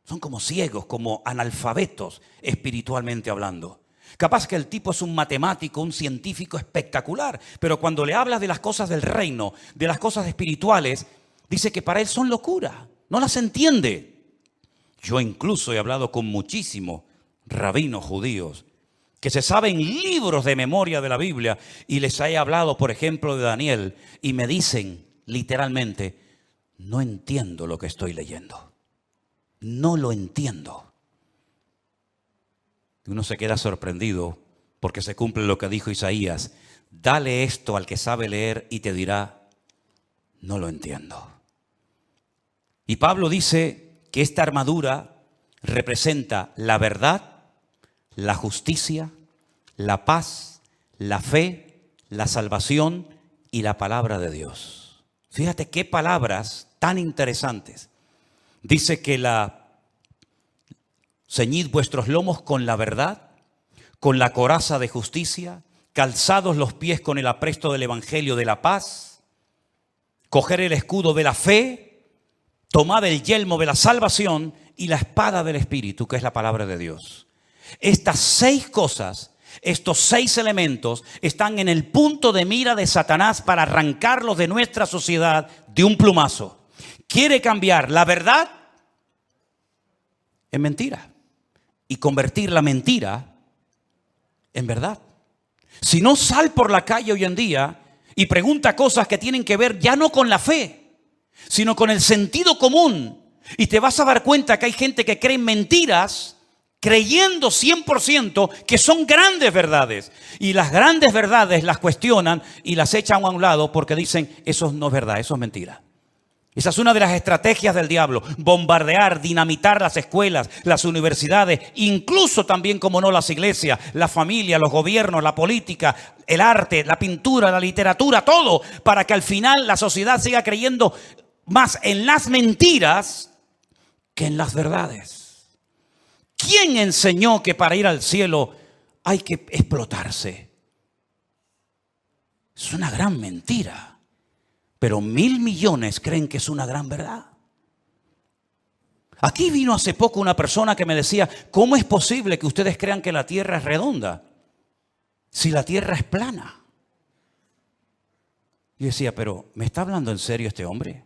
Son como ciegos, como analfabetos espiritualmente hablando. Capaz que el tipo es un matemático, un científico espectacular, pero cuando le hablas de las cosas del reino, de las cosas espirituales, dice que para él son locura, no las entiende. Yo incluso he hablado con muchísimos rabinos judíos que se saben libros de memoria de la Biblia y les he hablado, por ejemplo, de Daniel y me dicen literalmente, no entiendo lo que estoy leyendo, no lo entiendo. Uno se queda sorprendido porque se cumple lo que dijo Isaías. Dale esto al que sabe leer y te dirá, no lo entiendo. Y Pablo dice que esta armadura representa la verdad, la justicia, la paz, la fe, la salvación y la palabra de Dios. Fíjate qué palabras tan interesantes. Dice que ceñid vuestros lomos con la verdad, con la coraza de justicia, calzados los pies con el apresto del evangelio de la paz, coger el escudo de la fe, tomad el yelmo de la salvación y la espada del Espíritu, que es la palabra de Dios. Estas 6 cosas, estos 6 elementos están en el punto de mira de Satanás para arrancarlos de nuestra sociedad de un plumazo. Quiere cambiar la verdad en mentira y convertir la mentira en verdad. Si no, sal por la calle hoy en día y pregunta cosas que tienen que ver ya no con la fe, sino con el sentido común. Y te vas a dar cuenta que hay gente que cree en mentiras, creyendo 100% que son grandes verdades. Y las grandes verdades las cuestionan y las echan a un lado porque dicen, eso no es verdad, eso es mentira. Esa es una de las estrategias del diablo, bombardear, dinamitar las escuelas, las universidades, incluso también, como no, las iglesias, la familia, los gobiernos, la política, el arte, la pintura, la literatura, todo, para que al final la sociedad siga creyendo más en las mentiras que en las verdades. ¿Quién enseñó que para ir al cielo hay que explotarse? Es una gran mentira. Pero 1.000 millones creen que es una gran verdad. Aquí vino hace poco una persona que me decía, ¿cómo es posible que ustedes crean que la tierra es redonda si la tierra es plana? Y decía, pero ¿me está hablando en serio este hombre?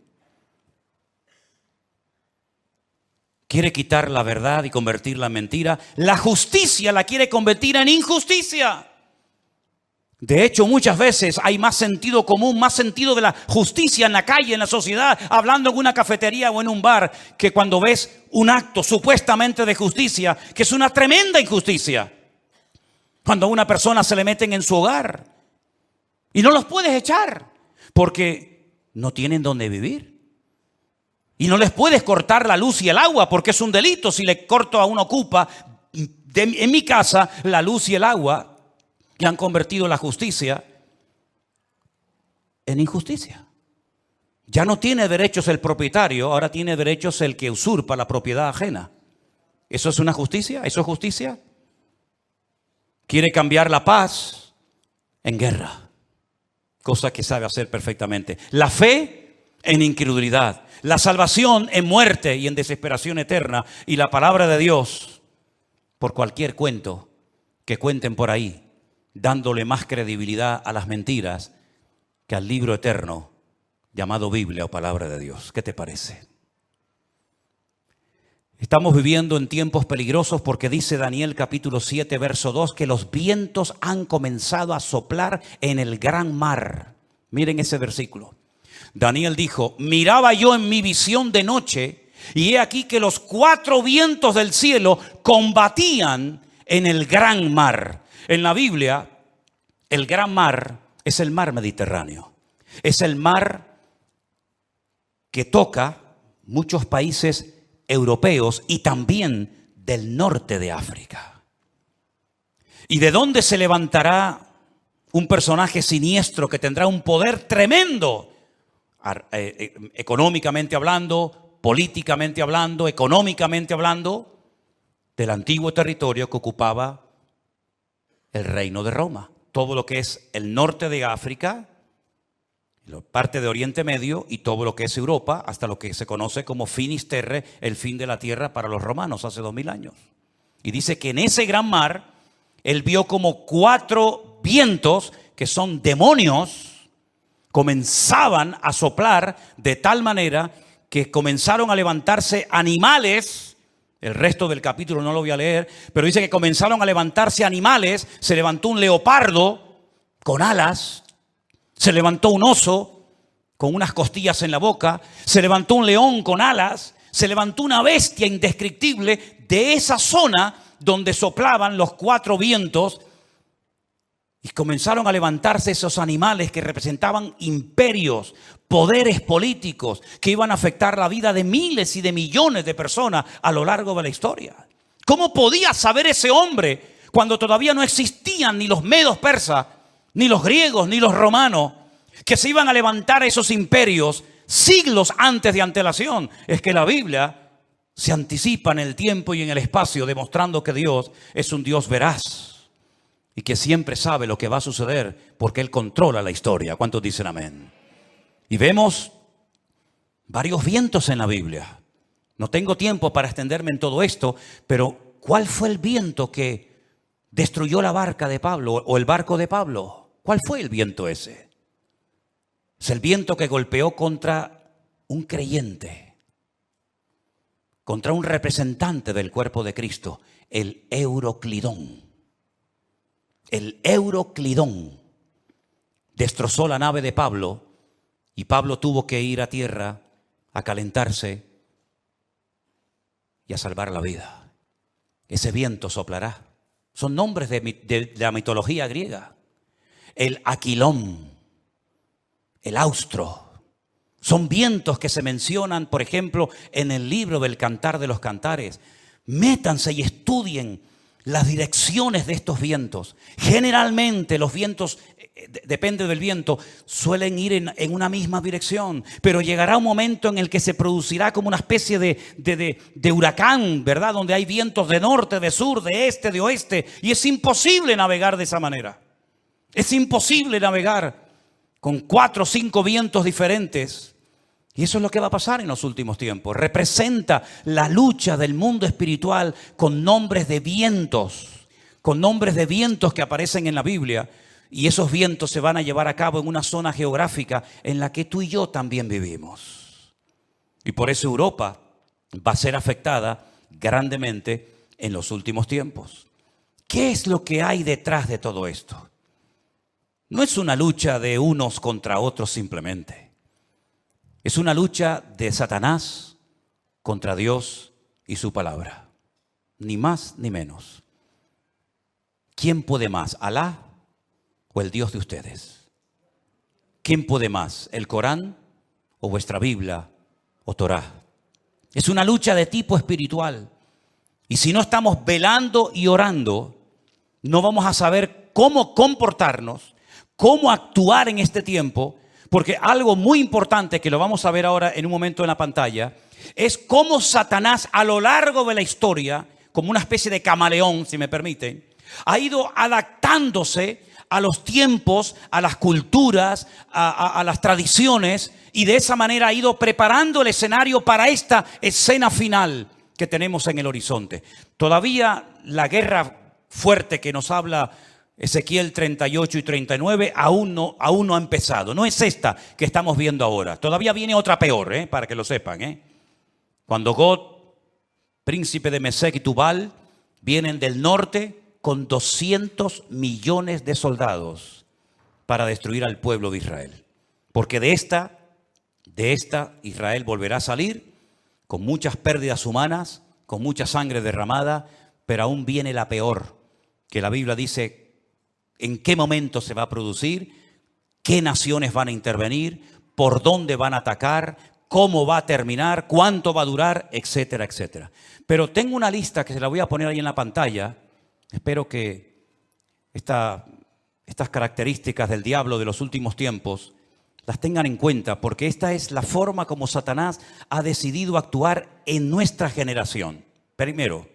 Quiere quitar la verdad y convertirla en mentira. La justicia la quiere convertir en injusticia. De hecho, muchas veces hay más sentido común, más sentido de la justicia en la calle, en la sociedad, hablando en una cafetería o en un bar, que cuando ves un acto supuestamente de justicia, que es una tremenda injusticia. Cuando a una persona se le meten en su hogar y no los puedes echar porque no tienen dónde vivir. Y no les puedes cortar la luz y el agua porque es un delito si le corto a un ocupa en mi casa la luz y el agua. Que han convertido la justicia en injusticia. Ya no tiene derechos el propietario, ahora tiene derechos el que usurpa la propiedad ajena. ¿Eso es una justicia? ¿Eso es justicia? Quiere cambiar la paz en guerra, cosa que sabe hacer perfectamente. La fe en incredulidad, la salvación en muerte y en desesperación eterna, y la palabra de Dios por cualquier cuento que cuenten por ahí, dándole más credibilidad a las mentiras que al libro eterno llamado Biblia o palabra de Dios. ¿Qué te parece? Estamos viviendo en tiempos peligrosos porque dice Daniel capítulo 7 verso 2 que los vientos han comenzado a soplar en el gran mar. Miren ese versículo. Daniel dijo, miraba yo en mi visión de noche y he aquí que los 4 vientos del cielo combatían en el gran mar. En la Biblia, el gran mar es el mar Mediterráneo. Es el mar que toca muchos países europeos y también del norte de África. ¿Y de dónde se levantará un personaje siniestro que tendrá un poder tremendo? Económicamente hablando, políticamente hablando, económicamente hablando, del antiguo territorio que ocupaba el reino de Roma. Todo lo que es el norte de África, parte de Oriente Medio y todo lo que es Europa, hasta lo que se conoce como finis terrae, el fin de la tierra para los romanos hace 2000 años. Y dice que en ese gran mar, él vio como 4 vientos, que son demonios, comenzaban a soplar de tal manera que comenzaron a levantarse animales. El resto del capítulo no lo voy a leer, pero dice que comenzaron a levantarse animales. Se levantó un leopardo con alas, se levantó un oso con unas costillas en la boca, se levantó un león con alas, se levantó una bestia indescriptible de esa zona donde soplaban los 4 vientos. Y comenzaron a levantarse esos animales que representaban imperios, poderes políticos que iban a afectar la vida de miles y de millones de personas a lo largo de la historia. ¿Cómo podía saber ese hombre cuando todavía no existían ni los medos persas, ni los griegos, ni los romanos, que se iban a levantar esos imperios siglos antes de antelación? Es que la Biblia se anticipa en el tiempo y en el espacio, demostrando que Dios es un Dios veraz y que siempre sabe lo que va a suceder porque Él controla la historia. ¿Cuántos dicen amén? Y vemos varios vientos en la Biblia. No tengo tiempo para extenderme en todo esto, pero ¿cuál fue el viento que destruyó la barca de Pablo o el barco de Pablo? ¿Cuál fue el viento ese? Es el viento que golpeó contra un creyente, contra un representante del cuerpo de Cristo, el Euroclidón. El Euroclidón destrozó la nave de Pablo y Pablo tuvo que ir a tierra a calentarse y a salvar la vida. Ese viento soplará. Son nombres de la mitología griega. El Aquilón, el Austro. Son vientos que se mencionan, por ejemplo, en el libro del Cantar de los Cantares. Métanse y estudien las direcciones de estos vientos. Generalmente los vientos, depende del viento, suelen ir en una misma dirección, pero llegará un momento en el que se producirá como una especie de huracán, ¿verdad? Donde hay vientos de norte, de sur, de este, de oeste, y es imposible navegar de esa manera. Es imposible navegar con 4 o 5 vientos diferentes. Y eso es lo que va a pasar en los últimos tiempos. Representa la lucha del mundo espiritual con nombres de vientos que aparecen en la Biblia. Y esos vientos se van a llevar a cabo en una zona geográfica en la que tú y yo también vivimos. Y por eso Europa va a ser afectada grandemente en los últimos tiempos. ¿Qué es lo que hay detrás de todo esto? No es una lucha de unos contra otros simplemente. Es una lucha de Satanás contra Dios y su palabra. Ni más ni menos. ¿Quién puede más? ¿Alá o el Dios de ustedes? ¿Quién puede más? ¿El Corán o vuestra Biblia o Torá? Es una lucha de tipo espiritual. Y si no estamos velando y orando, no vamos a saber cómo comportarnos, cómo actuar en este tiempo. Porque algo muy importante, que lo vamos a ver ahora en un momento en la pantalla, es cómo Satanás a lo largo de la historia, como una especie de camaleón, si me permiten, ha ido adaptándose a los tiempos, a las culturas, a las tradiciones, y de esa manera ha ido preparando el escenario para esta escena final que tenemos en el horizonte. Todavía la guerra fuerte que nos habla Ezequiel 38 y 39 aún no ha empezado. No es esta que estamos viendo ahora. Todavía viene otra peor, para que lo sepan. Cuando Gog, príncipe de Mesec y Tubal, vienen del norte con 200 millones de soldados para destruir al pueblo de Israel. Porque de esta Israel volverá a salir con muchas pérdidas humanas, con mucha sangre derramada, pero aún viene la peor, que la Biblia dice en qué momento se va a producir, qué naciones van a intervenir, por dónde van a atacar, cómo va a terminar, cuánto va a durar, etcétera, etcétera. Pero tengo una lista que se la voy a poner ahí en la pantalla. Espero que estas características del diablo de los últimos tiempos las tengan en cuenta, porque esta es la forma como Satanás ha decidido actuar en nuestra generación. Primero,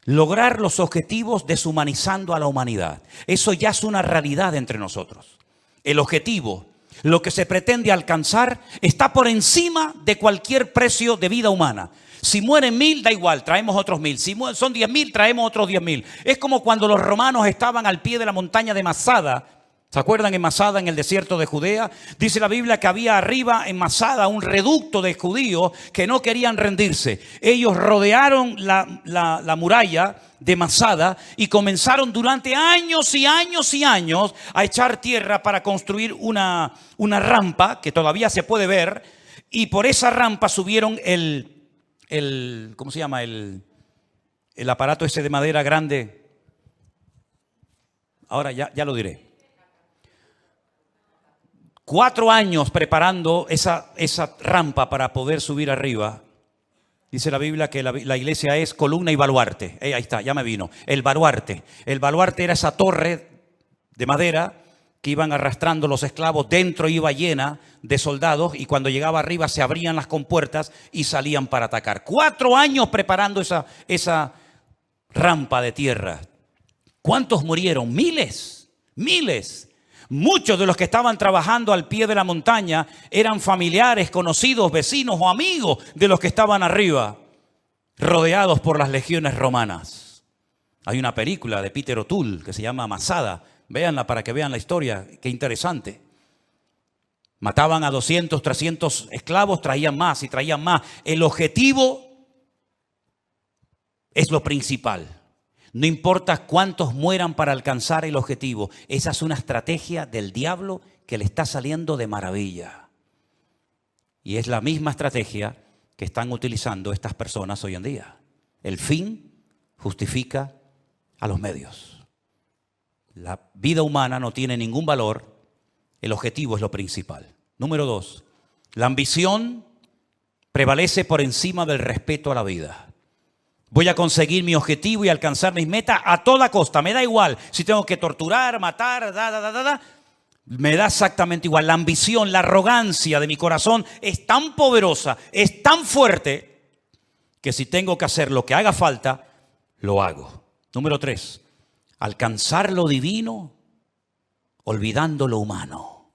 lograr los objetivos deshumanizando a la humanidad. Eso ya es una realidad entre nosotros. El objetivo, lo que se pretende alcanzar, está por encima de cualquier precio de vida humana. Si mueren 1000, da igual, traemos otros 1000. Si son 10.000, traemos otros 10.000. Es como cuando los romanos estaban al pie de la montaña de Masada. ¿Se acuerdan en Masada, en el desierto de Judea? Dice la Biblia que había arriba en Masada un reducto de judíos que no querían rendirse. Ellos rodearon la muralla de Masada y comenzaron durante años y años y años a echar tierra para construir una rampa que todavía se puede ver. Y por esa rampa subieron ¿cómo se llama? El aparato ese de madera grande. Ahora ya lo diré. 4 años preparando esa rampa para poder subir arriba. Dice la Biblia que la iglesia es columna y baluarte. Ahí está, ya me vino. El baluarte. El baluarte era esa torre de madera que iban arrastrando los esclavos. Dentro iba llena de soldados y cuando llegaba arriba se abrían las compuertas y salían para atacar. 4 años preparando esa rampa de tierra. ¿Cuántos murieron? Miles. Muchos de los que estaban trabajando al pie de la montaña eran familiares, conocidos, vecinos o amigos de los que estaban arriba. rodeados por las legiones romanas. Hay una película de Peter O'Toole que se llama Masada. Véanla para que vean la historia, qué interesante. Mataban a 200, 300 esclavos, traían más y traían más. El objetivo es lo principal. No importa cuántos mueran para alcanzar el objetivo. Esa es una estrategia del diablo que le está saliendo de maravilla. Y es la misma estrategia que están utilizando estas personas hoy en día. El fin justifica a los medios. La vida humana no tiene ningún valor. El objetivo es lo principal. Número 2, la ambición prevalece por encima del respeto a la vida. Voy a conseguir mi objetivo y alcanzar mis metas a toda costa. Me da igual si tengo que torturar, matar, me da exactamente igual. La ambición, la arrogancia de mi corazón es tan poderosa, es tan fuerte, que si tengo que hacer lo que haga falta, lo hago. Número 3, alcanzar lo divino olvidando lo humano.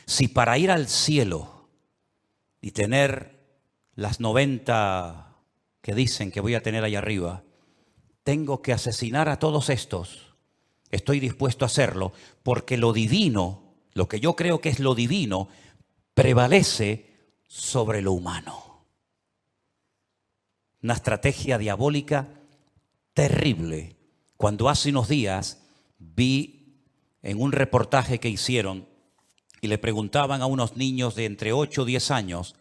Si para ir al cielo y tener las 90 que dicen que voy a tener allá arriba, tengo que asesinar a todos estos, estoy dispuesto a hacerlo, porque lo divino, lo que yo creo que es lo divino, prevalece sobre lo humano. Una estrategia diabólica terrible. Cuando hace unos días vi en un reportaje que hicieron y le preguntaban a unos niños de entre 8 o 10 años,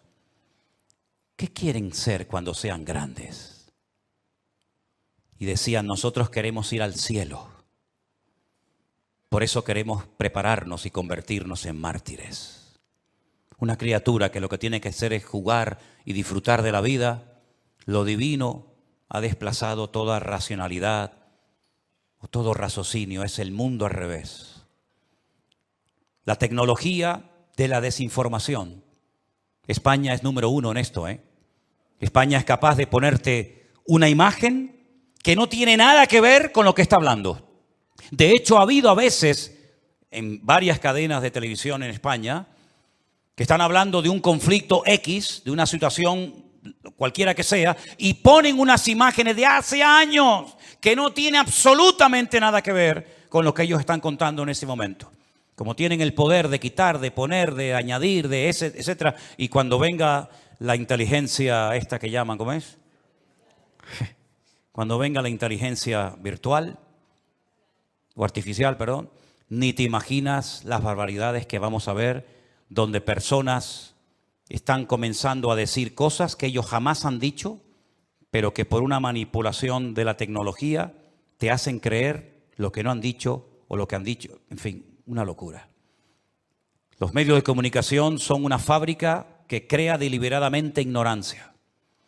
¿qué quieren ser cuando sean grandes? Y decían, nosotros queremos ir al cielo. Por eso queremos prepararnos y convertirnos en mártires. Una criatura que lo que tiene que hacer es jugar y disfrutar de la vida, lo divino ha desplazado toda racionalidad o todo raciocinio, es el mundo al revés. La tecnología de la desinformación. España es número 1 en esto, España es capaz de ponerte una imagen que no tiene nada que ver con lo que está hablando. De hecho, ha habido a veces en varias cadenas de televisión en España que están hablando de un conflicto X, de una situación cualquiera que sea, y ponen unas imágenes de hace años que no tiene absolutamente nada que ver con lo que ellos están contando en ese momento. Como tienen el poder de quitar, de poner, de añadir, de etcétera, y cuando venga la inteligencia esta que llaman, ¿cómo es? Cuando venga la inteligencia virtual o artificial, perdón, ni te imaginas las barbaridades que vamos a ver, donde personas están comenzando a decir cosas que ellos jamás han dicho, pero que por una manipulación de la tecnología te hacen creer lo que no han dicho o lo que han dicho. En fin, una locura. Los medios de comunicación son una fábrica que crea deliberadamente ignorancia.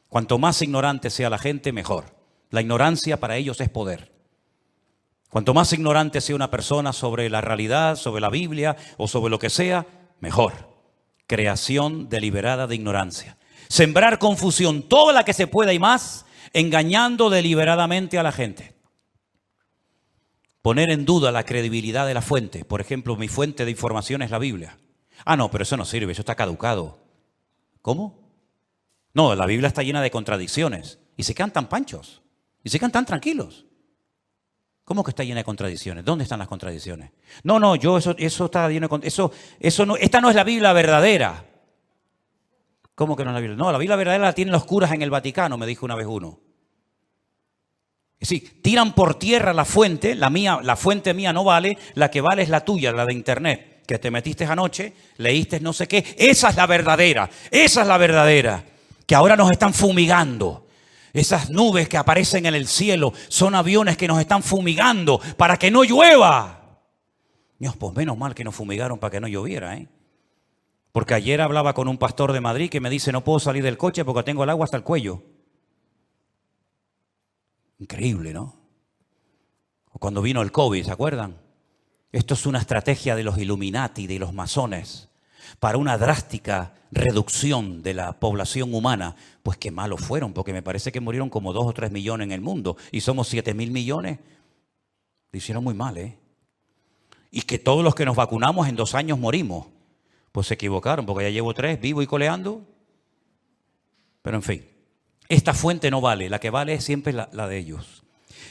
Cuanto más ignorante sea la gente, mejor. La ignorancia para ellos es poder. Cuanto más ignorante sea una persona sobre la realidad, sobre la Biblia o sobre lo que sea, mejor. Creación deliberada de ignorancia. Sembrar confusión, toda la que se pueda y más, engañando deliberadamente a la gente. Poner en duda la credibilidad de la fuente. Por ejemplo, mi fuente de información es la Biblia. Ah, no, pero eso no sirve, eso está caducado. ¿Cómo? No, la Biblia está llena de contradicciones. Y se quedan tan panchos. Y se quedan tan tranquilos. ¿Cómo que está llena de contradicciones? ¿Dónde están las contradicciones? No, eso está lleno de contradicciones. Eso no, esta no es la Biblia verdadera. ¿Cómo que no es la Biblia? No, la Biblia verdadera la tienen los curas en el Vaticano, me dijo una vez uno. Es decir, tiran por tierra la fuente, la fuente mía no vale, la que vale es la tuya, la de internet, que te metiste anoche, leíste no sé qué. Esa es la verdadera, que ahora nos están fumigando. Esas nubes que aparecen en el cielo son aviones que nos están fumigando para que no llueva. Dios, pues menos mal que nos fumigaron para que no lloviera, Porque ayer hablaba con un pastor de Madrid que me dice, no puedo salir del coche porque tengo el agua hasta el cuello. Increíble, ¿no? O cuando vino el COVID, ¿se acuerdan? Esto es una estrategia de los Illuminati, de los masones, para una drástica reducción de la población humana. Pues qué malos fueron, porque me parece que murieron como 2 o 3 millones en el mundo y somos 7.000 millones. Lo hicieron muy mal, Y que todos los que nos vacunamos en 2 años morimos. Pues se equivocaron, porque ya llevo 3 vivo y coleando. Pero en fin, esta fuente no vale, la que vale es siempre la de ellos.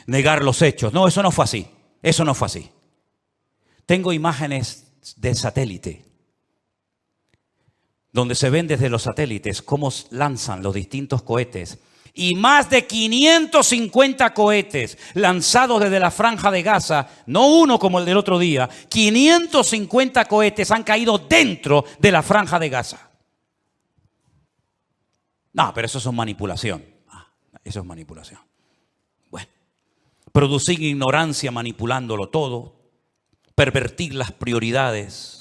Negar los hechos. No, eso no fue así. Eso no fue así. Tengo imágenes de satélite, donde se ven desde los satélites cómo lanzan los distintos cohetes. Y más de 550 cohetes lanzados desde la Franja de Gaza, no uno como el del otro día, 550 cohetes han caído dentro de la Franja de Gaza. No, pero eso es manipulación. Eso es manipulación. Bueno, producir ignorancia manipulándolo todo, pervertir las prioridades.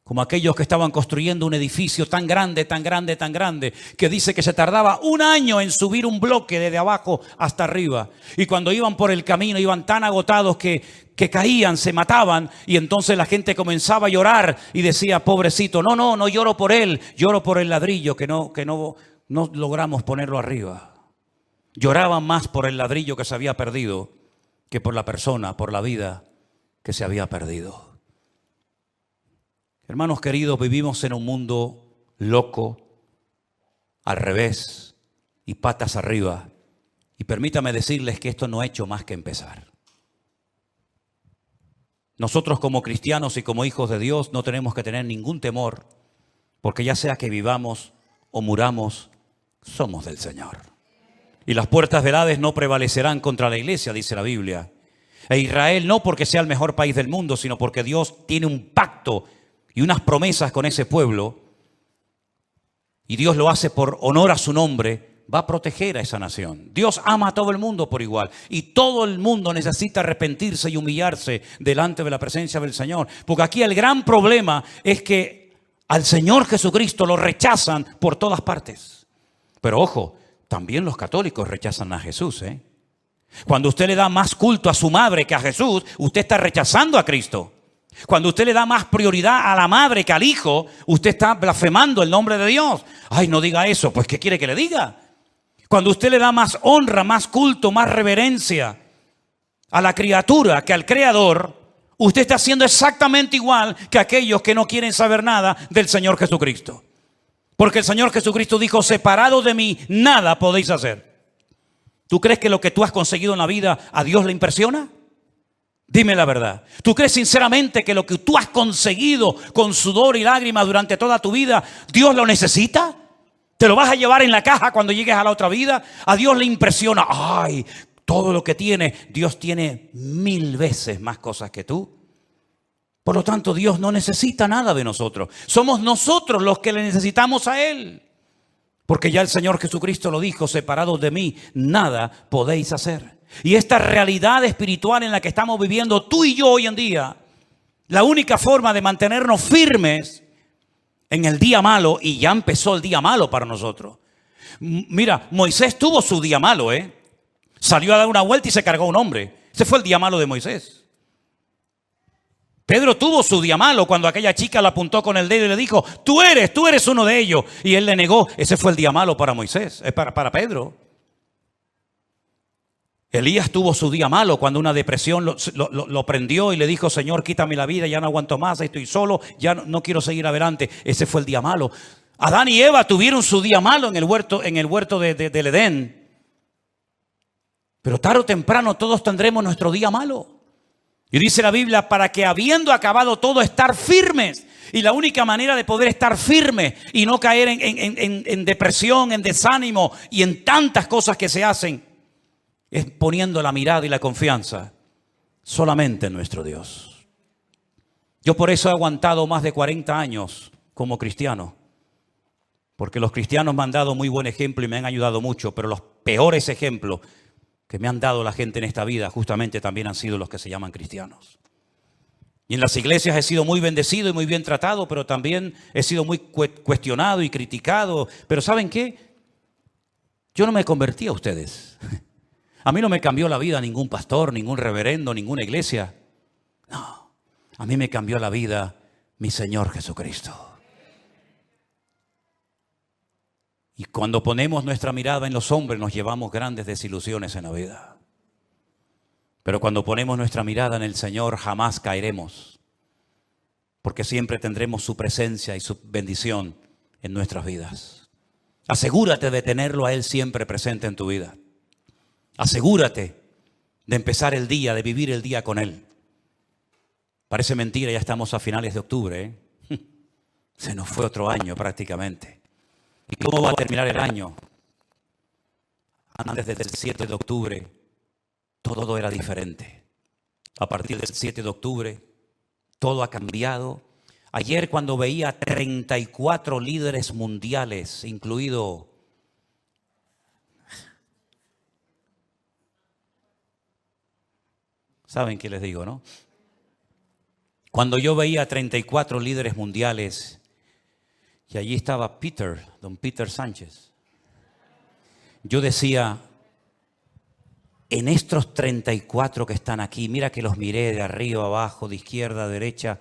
Como aquellos que estaban construyendo un edificio tan grande, tan grande, tan grande, que dice que se tardaba 1 año en subir un bloque desde abajo hasta arriba. Y cuando iban por el camino iban tan agotados que caían, se mataban. Y entonces la gente comenzaba a llorar y decía, pobrecito, no lloro por él, lloro por el ladrillo que no logramos ponerlo arriba. Lloraban más por el ladrillo que se había perdido que por la persona, por la vida que se había perdido. Hermanos queridos, vivimos en un mundo loco, al revés y patas arriba. Y permítame decirles que esto no ha hecho más que empezar. Nosotros como cristianos y como hijos de Dios no tenemos que tener ningún temor, porque ya sea que vivamos o muramos, somos del Señor. Y las puertas del Hades no prevalecerán contra la iglesia, dice la Biblia. E Israel no porque sea el mejor país del mundo, sino porque Dios tiene un pacto y unas promesas con ese pueblo, y Dios lo hace por honor a su nombre, va a proteger a esa nación. Dios ama a todo el mundo por igual, y todo el mundo necesita arrepentirse y humillarse delante de la presencia del Señor. Porque aquí el gran problema es que al Señor Jesucristo lo rechazan por todas partes. Pero ojo, también los católicos rechazan a Jesús, ¿eh? Cuando usted le da más culto a su madre que a Jesús, usted está rechazando a Cristo. Cuando usted le da más prioridad a la madre que al hijo, usted está blasfemando el nombre de Dios. Ay, no diga eso, pues ¿qué quiere que le diga? Cuando usted le da más honra, más culto, más reverencia a la criatura que al Creador, usted está haciendo exactamente igual que aquellos que no quieren saber nada del Señor Jesucristo. Porque el Señor Jesucristo dijo, separado de mí, nada podéis hacer. ¿Tú crees que lo que tú has conseguido en la vida a Dios le impresiona? Dime la verdad. ¿Tú crees sinceramente que lo que tú has conseguido con sudor y lágrimas durante toda tu vida, Dios lo necesita? ¿Te lo vas a llevar en la caja cuando llegues a la otra vida? A Dios le impresiona. Ay, todo lo que tiene. Dios tiene 1000 veces más cosas que tú. Por lo tanto, Dios no necesita nada de nosotros. Somos nosotros los que le necesitamos a Él. Porque ya el Señor Jesucristo lo dijo, separados de mí, nada podéis hacer. Y esta realidad espiritual en la que estamos viviendo tú y yo hoy en día, la única forma de mantenernos firmes en el día malo, y ya empezó el día malo para nosotros. Mira, Moisés tuvo su día malo, Salió a dar una vuelta y se cargó a un hombre. Ese fue el día malo de Moisés. Pedro tuvo su día malo cuando aquella chica lo apuntó con el dedo y le dijo, tú eres uno de ellos. Y él le negó. Ese fue el día malo para Moisés, para Pedro. Elías tuvo su día malo cuando una depresión lo prendió y le dijo, Señor, quítame la vida, ya no aguanto más, estoy solo, ya no quiero seguir adelante. Ese fue el día malo. Adán y Eva tuvieron su día malo en el huerto del Edén. Pero tarde o temprano todos tendremos nuestro día malo. Y dice la Biblia, para que habiendo acabado todo, estar firmes. Y la única manera de poder estar firmes y no caer en depresión, en desánimo y en tantas cosas que se hacen, es poniendo la mirada y la confianza solamente en nuestro Dios. Yo por eso he aguantado más de 40 años como cristiano. Porque los cristianos me han dado muy buen ejemplo y me han ayudado mucho. Pero los peores ejemplos que me han dado la gente en esta vida justamente también han sido los que se llaman cristianos. Y en las iglesias he sido muy bendecido y muy bien tratado, pero también he sido muy cuestionado y criticado. Pero ¿saben qué? Yo no me convertí a ustedes. A mí no me cambió la vida ningún pastor, ningún reverendo, ninguna iglesia. No, a mí me cambió la vida mi Señor Jesucristo. Y cuando ponemos nuestra mirada en los hombres nos llevamos grandes desilusiones en la vida. Pero cuando ponemos nuestra mirada en el Señor jamás caeremos. Porque siempre tendremos su presencia y su bendición en nuestras vidas. Asegúrate de tenerlo a Él siempre presente en tu vida. Asegúrate de empezar el día, de vivir el día con Él. Parece mentira, ya estamos a finales de octubre, ¿eh? Se nos fue otro año prácticamente. ¿Y cómo va a terminar el año? Antes del 7 de octubre, todo era diferente. A partir del 7 de octubre, todo ha cambiado. Ayer cuando veía 34 líderes mundiales, incluido ¿saben qué les digo, no? Cuando yo veía 34 líderes mundiales y allí estaba don Peter Sánchez, yo decía, en estos 34 que están aquí, mira que los miré de arriba abajo, de izquierda a derecha,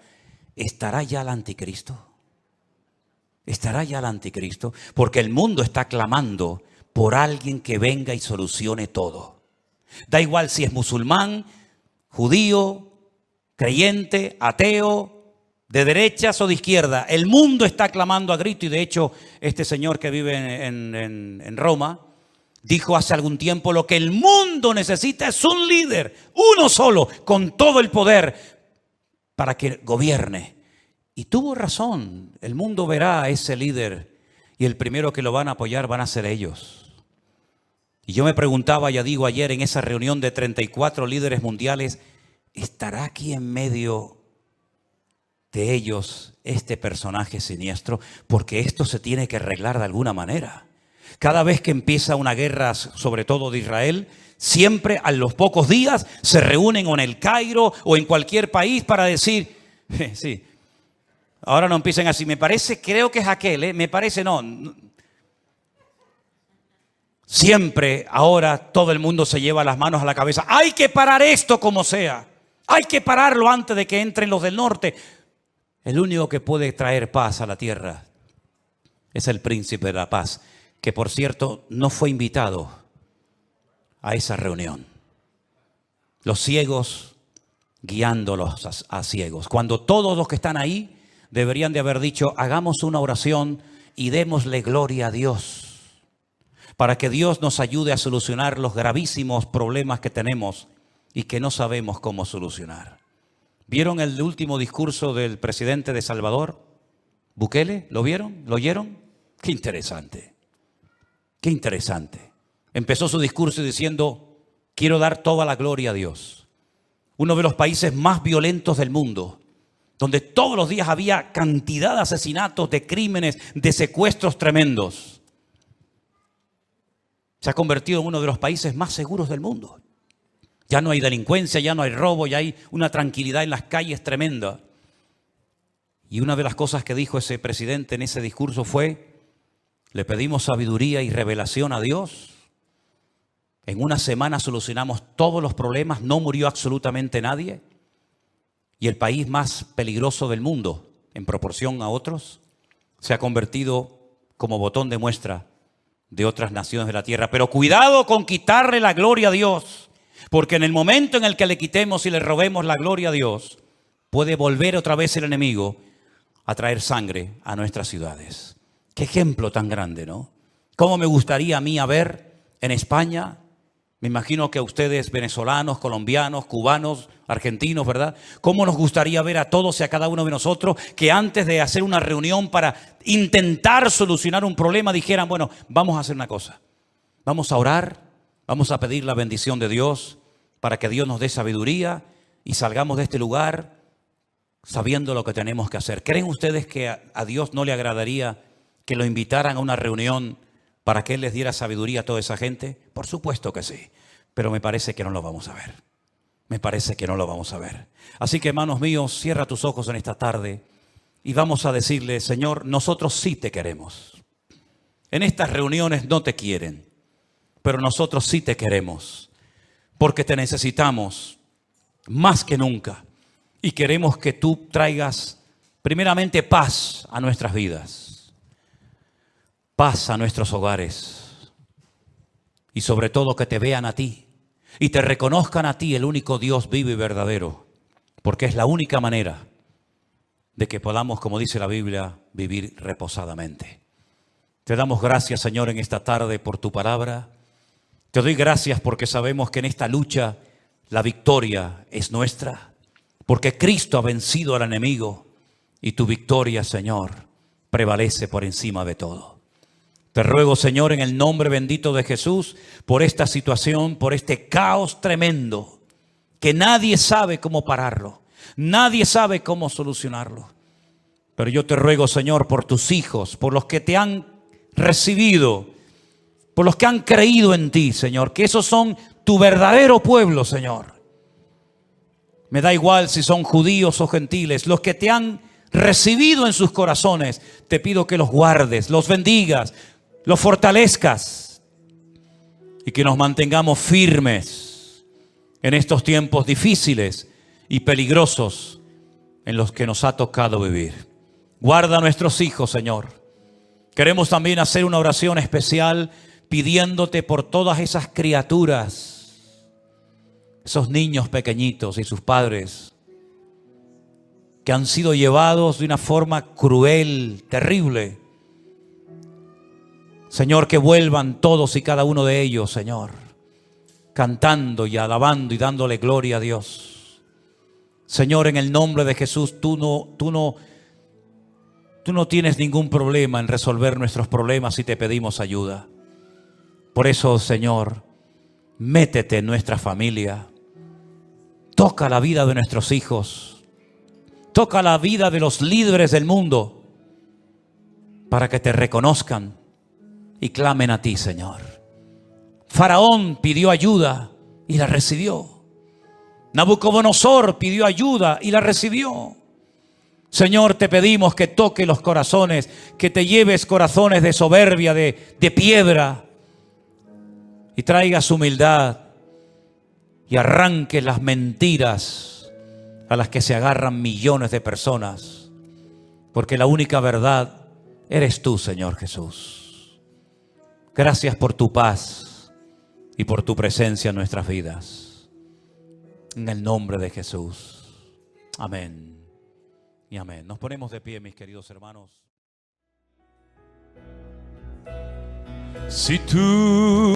¿estará ya el anticristo? ¿Estará ya el anticristo? Porque el mundo está clamando por alguien que venga y solucione todo. Da igual si es musulmán, judío, creyente, ateo, de derechas o de izquierda. El mundo está clamando a grito y de hecho este señor que vive en Roma dijo hace algún tiempo: lo que el mundo necesita es un líder, uno solo, con todo el poder para que gobierne. Y tuvo razón, el mundo verá a ese líder y el primero que lo van a apoyar van a ser ellos. Y yo me preguntaba, ya digo, ayer en esa reunión de 34 líderes mundiales, ¿estará aquí en medio de ellos este personaje siniestro? Porque esto se tiene que arreglar de alguna manera. Cada vez que empieza una guerra, sobre todo de Israel, siempre a los pocos días se reúnen o en el Cairo o en cualquier país para decir, sí, ahora no empiecen así, me parece, creo que es aquel, me parece, no. Siempre ahora todo el mundo se lleva las manos a la cabeza. Hay que parar esto como sea. Hay que pararlo antes de que entren los del norte. El único que puede traer paz a la tierra es el príncipe de la paz, que por cierto no fue invitado a esa reunión. Los ciegos guiándolos a ciegos. Cuando todos los que están ahí deberían de haber dicho, hagamos una oración y démosle gloria a Dios, para que Dios nos ayude a solucionar los gravísimos problemas que tenemos y que no sabemos cómo solucionar. ¿Vieron el último discurso del presidente de Salvador, Bukele? ¿Lo vieron? ¿Lo oyeron? Qué interesante. Qué interesante. Empezó su discurso diciendo, quiero dar toda la gloria a Dios. Uno de los países más violentos del mundo, donde todos los días había cantidad de asesinatos, de crímenes, de secuestros tremendos. Se ha convertido en uno de los países más seguros del mundo. Ya no hay delincuencia, ya no hay robo, ya hay una tranquilidad en las calles tremenda. Y una de las cosas que dijo ese presidente en ese discurso fue, le pedimos sabiduría y revelación a Dios. En una semana solucionamos todos los problemas, no murió absolutamente nadie. Y el país más peligroso del mundo, en proporción a otros, se ha convertido como botón de muestra de otras naciones de la tierra. Pero cuidado con quitarle la gloria a Dios, porque en el momento en el que le quitemos y le robemos la gloria a Dios, puede volver otra vez el enemigo a traer sangre a nuestras ciudades. Qué ejemplo tan grande, ¿no? ¿Cómo me gustaría a mí ver en España? Me imagino que a ustedes, venezolanos, colombianos, cubanos, argentinos, ¿verdad? ¿Cómo nos gustaría ver a todos y a cada uno de nosotros que antes de hacer una reunión para intentar solucionar un problema dijeran, bueno, vamos a hacer una cosa. Vamos a orar, vamos a pedir la bendición de Dios para que Dios nos dé sabiduría y salgamos de este lugar sabiendo lo que tenemos que hacer. ¿Creen ustedes que a Dios no le agradaría que lo invitaran a una reunión para que Él les diera sabiduría a toda esa gente? Por supuesto que sí, pero me parece que no lo vamos a ver. Me parece que no lo vamos a ver. Así que, hermanos míos, cierra tus ojos en esta tarde y vamos a decirle, Señor, nosotros sí te queremos. En estas reuniones no te quieren, pero nosotros sí te queremos, porque te necesitamos más que nunca y queremos que tú traigas primeramente paz a nuestras vidas, paz a nuestros hogares y sobre todo que te vean a ti y te reconozcan a ti, el único Dios vivo y verdadero, porque es la única manera de que podamos, como dice la Biblia, vivir reposadamente. Te damos gracias, Señor, en esta tarde por tu palabra. Te doy gracias porque sabemos que en esta lucha la victoria es nuestra, porque Cristo ha vencido al enemigo y tu victoria, Señor, prevalece por encima de todo. Te ruego, Señor, en el nombre bendito de Jesús, por esta situación, por este caos tremendo, que nadie sabe cómo pararlo, nadie sabe cómo solucionarlo. Pero yo te ruego, Señor, por tus hijos, por los que te han recibido, por los que han creído en ti, Señor, que esos son tu verdadero pueblo, Señor. Me da igual si son judíos o gentiles, los que te han recibido en sus corazones, te pido que los guardes, los bendigas, los fortalezcas y que nos mantengamos firmes en estos tiempos difíciles y peligrosos en los que nos ha tocado vivir. Guarda a nuestros hijos, Señor. Queremos también hacer una oración especial pidiéndote por todas esas criaturas, esos niños pequeñitos y sus padres que han sido llevados de una forma cruel, terrible. Señor, que vuelvan todos y cada uno de ellos, Señor, cantando y alabando y dándole gloria a Dios. Señor, en el nombre de Jesús, tú no tienes ningún problema en resolver nuestros problemas si te pedimos ayuda. Por eso, Señor, métete en nuestra familia. Toca la vida de nuestros hijos. Toca la vida de los líderes del mundo para que te reconozcan y clamen a ti, Señor. Faraón pidió ayuda y la recibió. Nabucodonosor pidió ayuda y la recibió. Señor, te pedimos que toque los corazones, que te lleves corazones de soberbia, de piedra, y traigas humildad y arranques las mentiras a las que se agarran millones de personas, porque la única verdad eres tú, Señor Jesús. Gracias por tu paz y por tu presencia en nuestras vidas. En el nombre de Jesús. Amén y amén. Nos ponemos de pie, mis queridos hermanos. Si tú